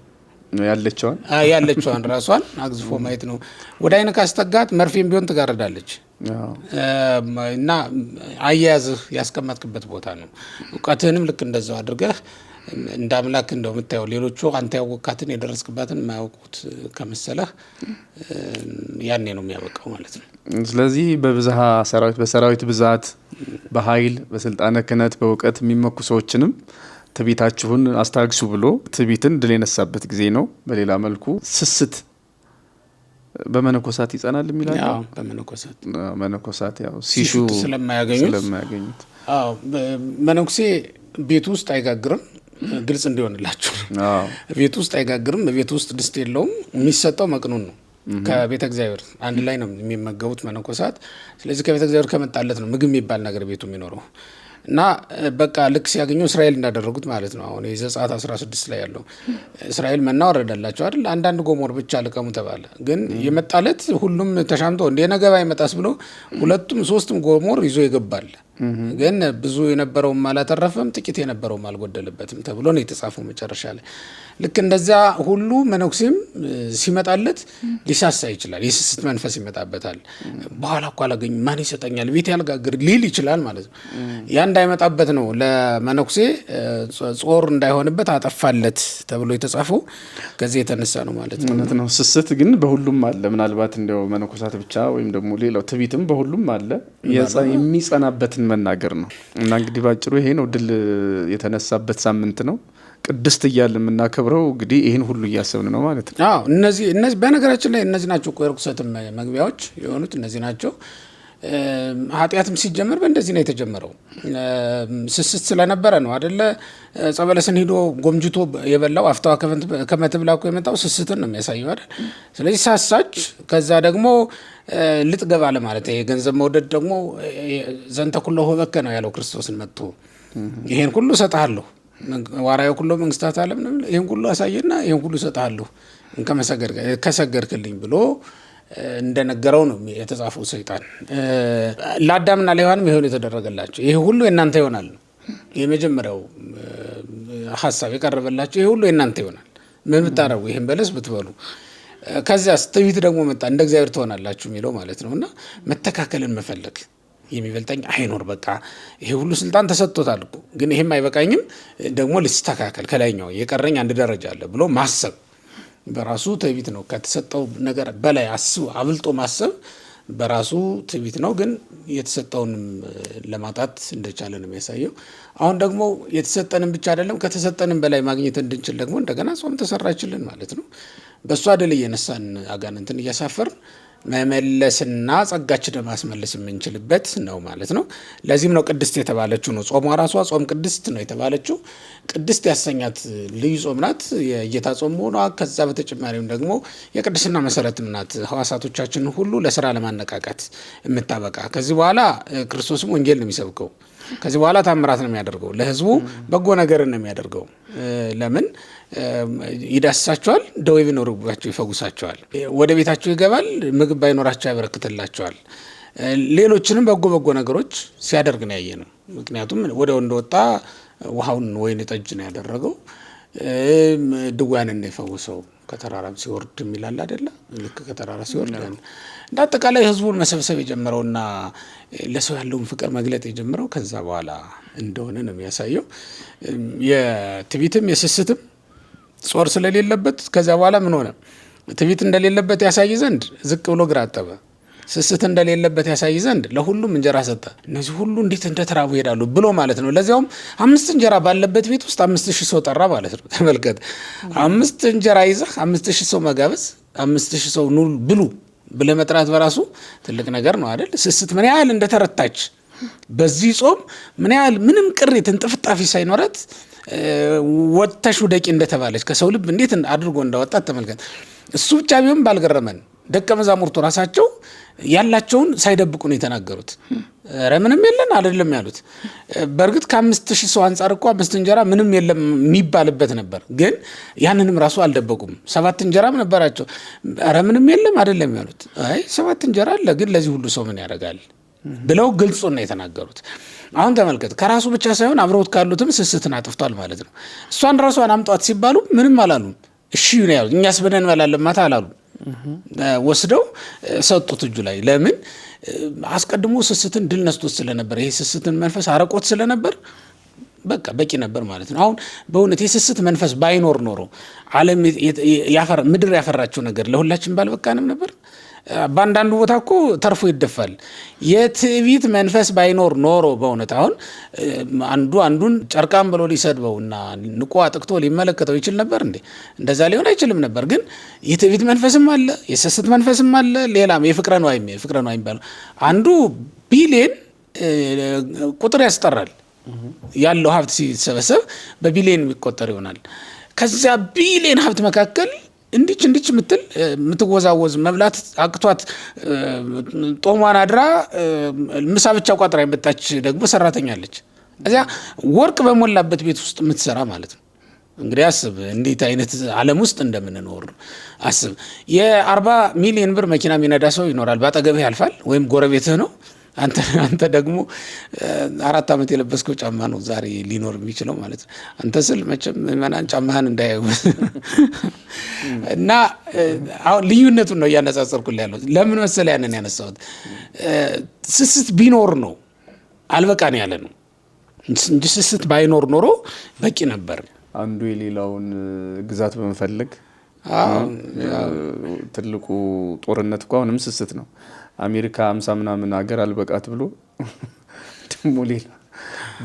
ያለችዋን ራሷን አግዝፎ ማየት ነው። ወደ አይን ካስተጋት መርፌም ቢሆን ትጋረዳለች እና አያያዝህ ያስቀመጥክበት ቦታ ነው። እውቀትህንም ልክ እንደዛው አድርገህ እንደ አምላክ እንደው የምታየው ሌሎቹ አንተ ያወቃትን የደረስክባትን የማያውቁት ከመሰለህ ያኔ ነው የሚያበቃው ማለት ነው። ስለዚህ በብዝሃ ሰራዊት በሰራዊት ብዛት በኃይል በስልጣነ ክህነት በእውቀት የሚመኩ ሰዎችንም ትዕቢታችሁን አስታግሱ ብሎ ትዕቢትን ድል የነሳበት ጊዜ ነው። በሌላ መልኩ ስስት በመነኮሳት ይጸናል የሚላል። አዎ መነኮሳት ያው ሲሹ ስለማያገኙት መነኩሴ ቤት ውስጥ አይጋግርም። ግልጽ እንዲሆንላችሁ ቤት ውስጥ አይጋግርም። ቤት ውስጥ ድስት የለውም። የሚሰጠው መቅኑን ነው። ከቤተ እግዚአብሔር አንድ ላይ ነው የሚመገቡት መነኮሳት። ስለዚህ ከቤተ እግዚአብሔር ከመጣለት ነው ምግብ የሚባል ነገር ቤቱ የሚኖረው እና በቃ ልክ ሲያገኘው እስራኤል እንዳደረጉት ማለት ነው። አሁን የዘጸአት 16 ላይ ያለው እስራኤል መና ወረደላቸው አይደል? አንዳንድ ጎሞር ብቻ ልቀሙ ተባለ። ግን የመጣለት ሁሉም ተሻምቶ እንደ ነገ ባይመጣስ ብሎ ሁለቱም ሶስትም ጎሞር ይዞ ይገባል። ግን ብዙ የነበረውም አላተረፈም፣ ጥቂት የነበረውም አልጎደለበትም ተብሎ ነው የተጻፈው መጨረሻ ላይ። ልክ እንደዚያ ሁሉ መነኩሴም ሲመጣለት ሊሳሳ ይችላል። የስስት መንፈስ ይመጣበታል። በኋላ እኮ አላገኝም ማን ይሰጠኛል ቤት ያልጋግር ሊል ይችላል ማለት ነው። ያ እንዳይመጣበት ነው ለመነኩሴ ጾር እንዳይሆንበት አጠፋለት ተብሎ የተጻፈው ከዚህ የተነሳ ነው ማለት ነው። ስስት ግን በሁሉም አለ። ምናልባት እንደው መነኮሳት ብቻ ወይም ደግሞ ሌላው ትዕቢትም በሁሉም አለ። የሚጸናበትን መናገር ነው እና እንግዲህ ባጭሩ ይሄ ነው ድል የተነሳበት ሳምንት ነው። ቅድስት እያልን የምናከብረው እንግዲህ ይህን ሁሉ እያሰብን ነው ማለት ነው። አዎ እነዚህ በነገራችን ላይ እነዚህ ናቸው የርኩሰትም መግቢያዎች የሆኑት እነዚህ ናቸው። ኃጢአትም ሲጀመር በእንደዚህ ነው የተጀመረው። ስስት ስለነበረ ነው አደለ? ጸበለስን ሂዶ ጎምጅቶ የበላው አፍታዋ ከመትብላኩ የመጣው ስስትን ነው የሚያሳየው አይደል? ስለዚህ ሳሳች። ከዛ ደግሞ ልጥገባ ለማለት ይሄ ገንዘብ መውደድ ደግሞ ዘንተ ኩሎ ሆበከ ነው ያለው ክርስቶስን መጥቶ ይሄን ሁሉ እሰጥሃለሁ ዋራዩ ኩሎ መንግስታት ዓለም ነው ይሄን ሁሉ አሳየና ይሄን ሁሉ እሰጥሃለሁ ከሰገድክልኝ ብሎ እንደነገረው ነው የተጻፈው። ሰይጣን ለአዳምና ለሔዋንም ይሄን የተደረገላቸው ይሄ ሁሉ የናንተ ይሆናል። የመጀመሪያው ሐሳብ የቀረበላቸው ይሄ ሁሉ የናንተ ይሆናል። ምን ብታረጉ ይሄን በለስ ብትበሉ ከዚያስ ትዕቢት ደግሞ መጣ። እንደ እግዚአብሔር ትሆናላችሁ የሚለው ማለት ነው። እና መተካከልን መፈለግ የሚበልጠኝ አይኖር፣ በቃ ይሄ ሁሉ ስልጣን ተሰጥቶታል እኮ ግን ይሄም አይበቃኝም፣ ደግሞ ልስተካከል፣ ከላይኛው የቀረኝ አንድ ደረጃ አለ ብሎ ማሰብ በራሱ ትዕቢት ነው። ከተሰጠው ነገር በላይ አብልጦ ማሰብ በራሱ ትዕቢት ነው። ግን የተሰጠውንም ለማጣት እንደቻለ ነው የሚያሳየው። አሁን ደግሞ የተሰጠንን ብቻ አይደለም ከተሰጠንም በላይ ማግኘት እንድንችል ደግሞ እንደገና ጾም ተሰራችልን ማለት ነው። በእሷ ድል እየነሳን አጋንንትን እያሳፈርን መመለስና ጸጋችን ማስመለስ የምንችልበት ነው ማለት ነው። ለዚህም ነው ቅድስት የተባለችው ነው። ጾሟ ራሷ ጾም ቅድስት ነው የተባለችው። ቅድስት ያሰኛት ልዩ ጾም ናት፣ የጌታ ጾም ሆኗ። ከዛ በተጨማሪም ደግሞ የቅድስና መሰረትም ናት። ሕዋሳቶቻችን ሁሉ ለስራ ለማነቃቃት የምታበቃ። ከዚህ በኋላ ክርስቶስም ወንጌል ነው የሚሰብከው። ከዚህ በኋላ ታምራት ነው የሚያደርገው። ለህዝቡ በጎ ነገርን ነው የሚያደርገው። ለምን ይዳስሳቸዋል፣ ደዌ ቢኖርባቸው ይፈውሳቸዋል፣ ወደ ቤታቸው ይገባል፣ ምግብ ባይኖራቸው ያበረክትላቸዋል። ሌሎችንም በጎ ነገሮች ሲያደርግ ነው ያየ ነው። ምክንያቱም ወዲያው እንደወጣ ውሃውን ወይን ጠጅ ነው ያደረገው። ድውያንን ነው የፈውሰው። ከተራራም ሲወርድ የሚላል አይደለ? ልክ ከተራራ ሲወርድ እንደ አጠቃላይ ህዝቡን መሰብሰብ የጀመረውና ለሰው ያለውን ፍቅር መግለጥ የጀመረው ከዛ በኋላ እንደሆነ ነው የሚያሳየው። የትዕቢትም የስስትም ጾር ስለሌለበት ከዛ በኋላ ምን ሆነ? ትዕቢት እንደሌለበት ያሳይ ዘንድ ዝቅ ብሎ እግር አጠበ። ስስት እንደሌለበት ያሳይ ዘንድ ለሁሉም እንጀራ ሰጠ። እነዚህ ሁሉ እንዴት እንደተራቡ ይሄዳሉ ብሎ ማለት ነው። ለዚያውም 5 እንጀራ ባለበት ቤት ውስጥ 5000 ሰው ጠራ ማለት ነው። ተመልከት፣ 5 እንጀራ ይዘህ 5000 ሰው መጋበዝ፣ 5000 ሰው ኑ ብሉ ብለህ መጥራት በራሱ ትልቅ ነገር ነው አይደል? ስስት ምን ያህል እንደተረታች በዚህ ጾም ምን ያህል ምንም ቅሬት እንጥፍጣፊ ሳይኖረት ወጥተሽ ውደቂ እንደተባለች ከሰው ልብ እንዴት አድርጎ እንዳወጣት ተመልከት። እሱ ብቻ ቢሆን ባልገረመን ደቀ መዛሙርቱ ራሳቸው ያላቸውን ሳይደብቁ ነው የተናገሩት። ኧረ ምንም የለን አይደለም ያሉት። በእርግጥ ከ5000 ሰው አንጻር እኮ 5 እንጀራ ምንም የለም የሚባልበት ነበር። ግን ያንንም ራሱ አልደበቁም። 7 እንጀራም ነበራቸው። ኧረ ምንም የለም አይደለም ያሉት። አይ 7 እንጀራ አለ፣ ግን ለዚህ ሁሉ ሰው ምን ያደርጋል ብለው ግልጹን ነው የተናገሩት። አሁን ተመልከት፣ ከራሱ ብቻ ሳይሆን አብረውት ካሉትም ስስትን አጥፍቷል ማለት ነው። እሷን ራሷን አምጧት ሲባሉ ምንም አላሉም። እሺ ነው ያሉት። እኛስ ብለን እንበላለን ማታ አላሉ። ወስደው ሰጡት እጁ ላይ። ለምን? አስቀድሞ ስስትን ድል ነስቶት ስለነበር፣ ይሄ ስስትን መንፈስ አረቆት ስለነበር በቃ በቂ ነበር ማለት ነው። አሁን በእውነት የስስት መንፈስ ባይኖር ኖሮ ዓለም ምድር ያፈራቸው ነገር ለሁላችን ባልበቃንም ነበር። በአንዳንዱ ቦታ እኮ ተርፎ ይደፋል። የትዕቢት መንፈስ ባይኖር ኖሮ በእውነት አሁን አንዱን ጨርቃም ብሎ ሊሰድበውና ንቆ አጥቅቶ ሊመለከተው ይችል ነበር እንዴ? እንደዛ ሊሆን አይችልም ነበር። ግን የትዕቢት መንፈስም አለ፣ የስስት መንፈስም አለ። ሌላም የፍቅረ ነዋይ የሚባለው አንዱ ቢሊየን ቁጥር ያስጠራል። ያለው ሀብት ሲሰበሰብ በቢሊየን የሚቆጠር ይሆናል። ከዚያ ቢሊየን ሀብት መካከል እንዲች የምትወዛወዝ መብላት አቅቷት ጦሟን አድራ ምሳ ብቻ ቋጥራ የመጣች ደግሞ ሰራተኛ አለች። እዚያ ወርቅ በሞላበት ቤት ውስጥ የምትሰራ ማለት ነው። እንግዲህ አስብ እንዴት አይነት ዓለም ውስጥ እንደምንኖር አስብ። የ40 ሚሊዮን ብር መኪና የሚነዳ ሰው ይኖራል፣ ባጠገብህ ያልፋል፣ ወይም ጎረቤትህ ነው። አንተ ደግሞ 4 ዓመት የለበስከው ጫማ ነው ዛሬ ሊኖር የሚችለው ማለት ነው። አንተ ስል መቼም ምናን ጫማህን እንዳያዩ እና አሁን ልዩነቱን ነው እያነጻጸርኩልህ ያለሁት። ለምን መሰለህ ያንን ያነሳሁት? ስስት ቢኖር ነው አልበቃን ያለ ነው እንጂ ስስት ባይኖር ኖሮ በቂ ነበር። አንዱ የሌላውን ግዛት በመፈለግ ትልቁ ጦርነት እኮ አሁንም ስስት ነው። አሜሪካ 50 ምናምን ሀገር አልበቃት ብሎ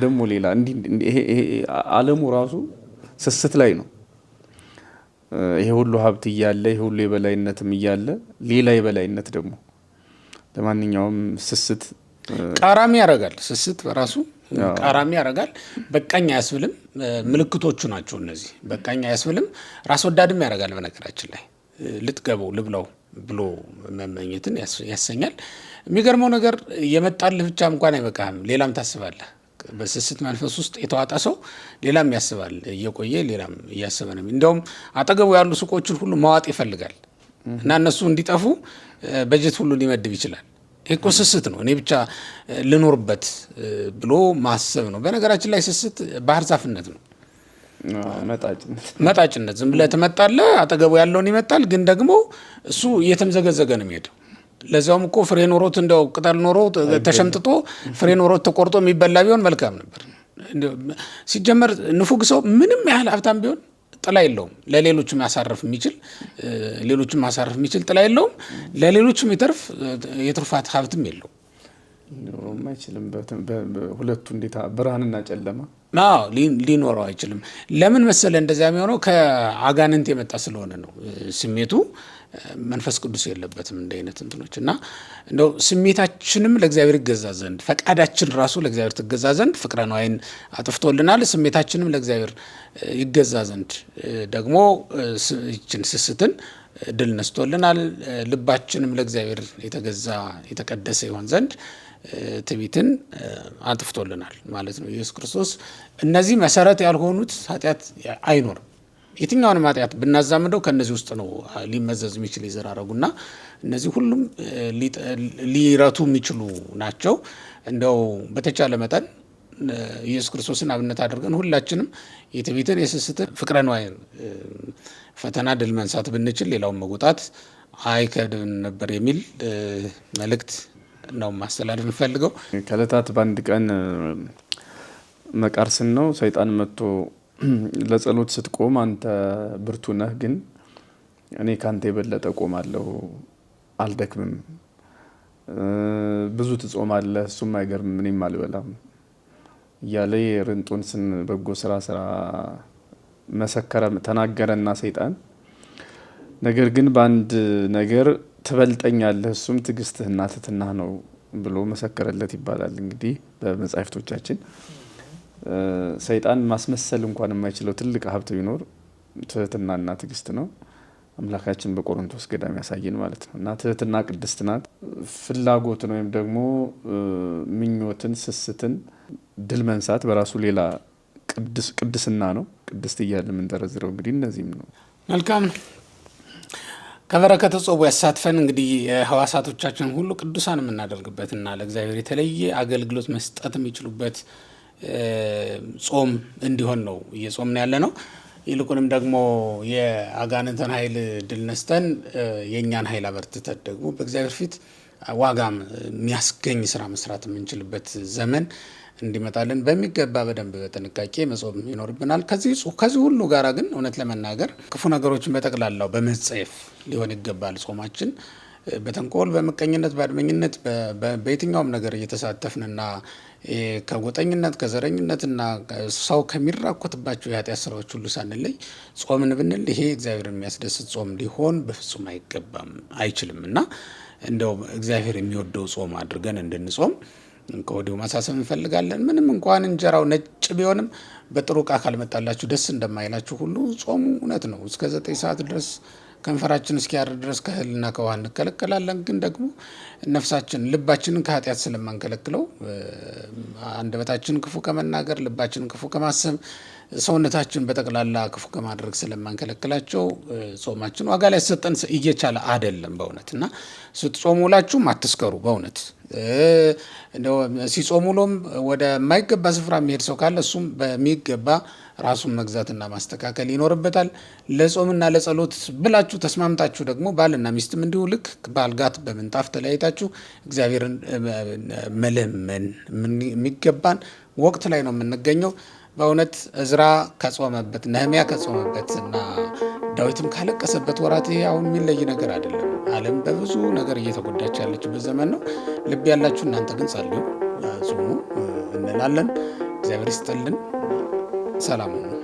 ደሞ ሌላ ይሄ ዓለሙ ራሱ ስስት ላይ ነው። ይሄ ሁሉ ሀብት እያለ ይሄ ሁሉ የበላይነትም እያለ ሌላ የበላይነት ደግሞ ለማንኛውም ስስት ቃራሚ ያደርጋል። ስስት በራሱ ቃራሚ ያደርጋል። በቃኝ አያስብልም። ምልክቶቹ ናቸው እነዚህ። በቃኝ አያስብልም። ራስ ወዳድም ያደርጋል። በነገራችን ላይ ልትገበው ልብላው ብሎ መመኘትን ያሰኛል። የሚገርመው ነገር የመጣልህ ብቻ እንኳን አይበቃህም፣ ሌላም ታስባለህ። በስስት መንፈስ ውስጥ የተዋጣ ሰው ሌላም ያስባል። እየቆየ ሌላም እያሰበ ነው። እንደውም አጠገቡ ያሉ ሱቆችን ሁሉ ማዋጥ ይፈልጋል እና እነሱ እንዲጠፉ በጀት ሁሉ ሊመድብ ይችላል። እኮ ስስት ነው። እኔ ብቻ ልኖርበት ብሎ ማሰብ ነው። በነገራችን ላይ ስስት ባህር ዛፍነት ነው። መጣጭነት ዝም ብለህ ትመጣለህ፣ አጠገቡ ያለውን ይመጣል፣ ግን ደግሞ እሱ እየተምዘገዘገ ነው የሚሄደው። ለዛውም እኮ ፍሬ ኖሮት እንደው ቅጠል ኖሮ ተሸምጥጦ ፍሬ ኖሮት ተቆርጦ የሚበላ ቢሆን መልካም ነበር። ሲጀመር ንፉግ ሰው ምንም ያህል ሀብታም ቢሆን ጥላ የለውም። ለሌሎችም ማሳረፍ የሚችል ጥላ የለውም። ለሌሎችም የትሩፋት ሀብትም የለውም። አይችልም። ሁለቱ እንዴት ብርሃንና ጨለማ ሊኖረው አይችልም። ለምን መሰለ እንደዚያ የሚሆነው? ከአጋንንት የመጣ ስለሆነ ነው። ስሜቱ መንፈስ ቅዱስ የለበትም እንደ አይነት እንትኖች እና እንደው ስሜታችንም ለእግዚአብሔር ይገዛ ዘንድ ፈቃዳችን ራሱ ለእግዚአብሔር ትገዛ ዘንድ ፍቅረ ነዋይን አጥፍቶልናል። ስሜታችንም ለእግዚአብሔር ይገዛ ዘንድ ደግሞ ይችን ስስትን ድል ነስቶልናል። ልባችንም ለእግዚአብሔር የተገዛ የተቀደሰ ይሆን ዘንድ ትዕቢትን አጥፍቶልናል ማለት ነው ኢየሱስ ክርስቶስ። እነዚህ መሰረት ያልሆኑት ኃጢአት አይኖርም። የትኛውንም ኃጢአት ብናዛምደው ከነዚህ ውስጥ ነው ሊመዘዝ የሚችል ይዘራረጉና እነዚህ ሁሉም ሊረቱ የሚችሉ ናቸው። እንደው በተቻለ መጠን ኢየሱስ ክርስቶስን አብነት አድርገን ሁላችንም የትዕቢትን፣ የስስትን፣ ፍቅረ ነዋይን ፈተና ድል መንሳት ብንችል ሌላውን መውጣት አይከብድም ነበር የሚል መልእክት ነው ማስተላለፍ የምፈልገው። ከዕለታት በአንድ ቀን መቃርስን ነው ሰይጣን መጥቶ ለጸሎት ስትቆም አንተ ብርቱ ነህ፣ ግን እኔ ካንተ የበለጠ ቆማለሁ፣ አልደክምም፣ ብዙ ትጾማለህ፣ እሱም አይገርም፣ እኔም አልበላም እያለ የርንጦንስን በጎ ስራ መሰከረ፣ ተናገረና ሰይጣን ነገር ግን በአንድ ነገር ትበልጠኛለህ፣ እሱም ትዕግስትህና ትሕትናህ ነው ብሎ መሰከረለት ይባላል። እንግዲህ በመጻሕፍቶቻችን ሰይጣን ማስመሰል እንኳን የማይችለው ትልቅ ሀብት ቢኖር ትሕትናና ትዕግስት ነው። አምላካችን በቆሮንቶስ ገዳም ያሳየን ማለት ነው። እና ትሕትና ቅድስት ናት። ፍላጎትን ወይም ደግሞ ምኞትን፣ ስስትን ድል መንሳት በራሱ ሌላ ቅድስና ነው። ቅድስት እያለ የምንዘረዝረው እንግዲህ እነዚህም ነው። መልካም ከበረከተ ጾሙ ያሳትፈን። እንግዲህ ህዋሳቶቻችን ሁሉ ቅዱሳን የምናደርግበትና ለእግዚአብሔር የተለየ አገልግሎት መስጠት የሚችሉበት ጾም እንዲሆን ነው እየጾምን ያለ ነው። ይልቁንም ደግሞ የአጋንንትን ኃይል ድል ነስተን የእኛን ኃይል አበርትተን ደግሞ በእግዚአብሔር ፊት ዋጋም የሚያስገኝ ስራ መስራት የምንችልበት ዘመን እንዲመጣልን በሚገባ በደንብ በጥንቃቄ መጾም ይኖርብናል። ከዚህ ሁሉ ጋራ ግን እውነት ለመናገር ክፉ ነገሮችን በጠቅላላው በመጸየፍ ሊሆን ይገባል ጾማችን። በተንኮል፣ በምቀኝነት፣ በአድመኝነት በየትኛውም ነገር እየተሳተፍንና ከጎጠኝነት ከዘረኝነትና ሰው ከሚራኮትባቸው የኃጢአት ስራዎች ሁሉ ሳንለይ ጾምን ብንል ይሄ እግዚአብሔር የሚያስደስት ጾም ሊሆን በፍጹም አይገባም፣ አይችልም እና እንደው እግዚአብሔር የሚወደው ጾም አድርገን እንድንጾም ከወዲሁ ማሳሰብ እንፈልጋለን። ምንም እንኳን እንጀራው ነጭ ቢሆንም በጥሩ ዕቃ ካልመጣላችሁ ደስ እንደማይላችሁ ሁሉ ጾሙ እውነት ነው። እስከ 9 ሰዓት ድረስ ከንፈራችን እስኪያር ድረስ ከእህልና ከውሃ እንከለከላለን። ግን ደግሞ ነፍሳችን ልባችንን ከኃጢአት ስለማንከለክለው አንደበታችንን ክፉ ከመናገር ልባችንን ክፉ ከማሰብ ሰውነታችን በጠቅላላ ክፉ ከማድረግ ስለማንከለክላቸው ጾማችን ዋጋ ላይ ሰጠን እየቻለ አይደለም በእውነት እና ስትጾሙ ውላችሁም አትስከሩ። በእውነት ሲጾሙ ውሎም ወደ ማይገባ ስፍራ የሚሄድ ሰው ካለ እሱም በሚገባ ራሱን መግዛትና ማስተካከል ይኖርበታል። ለጾምና ለጸሎት ብላችሁ ተስማምታችሁ ደግሞ ባልና ሚስትም እንዲሁ ልክ በአልጋት በምንጣፍ ተለያይታችሁ እግዚአብሔርን መለመን የሚገባን ወቅት ላይ ነው የምንገኘው። በእውነት እዝራ ከጾመበት፣ ነህሚያ ከጾመበት እና ዳዊትም ካለቀሰበት ወራት ይሄ አሁን የሚለይ ነገር አይደለም። ዓለም በብዙ ነገር እየተጎዳች ያለችበት ዘመን ነው። ልብ ያላችሁ እናንተ ግን ጸልዩ፣ ጾሙ እንላለን። እግዚአብሔር ይስጥልን። ሰላም ነው።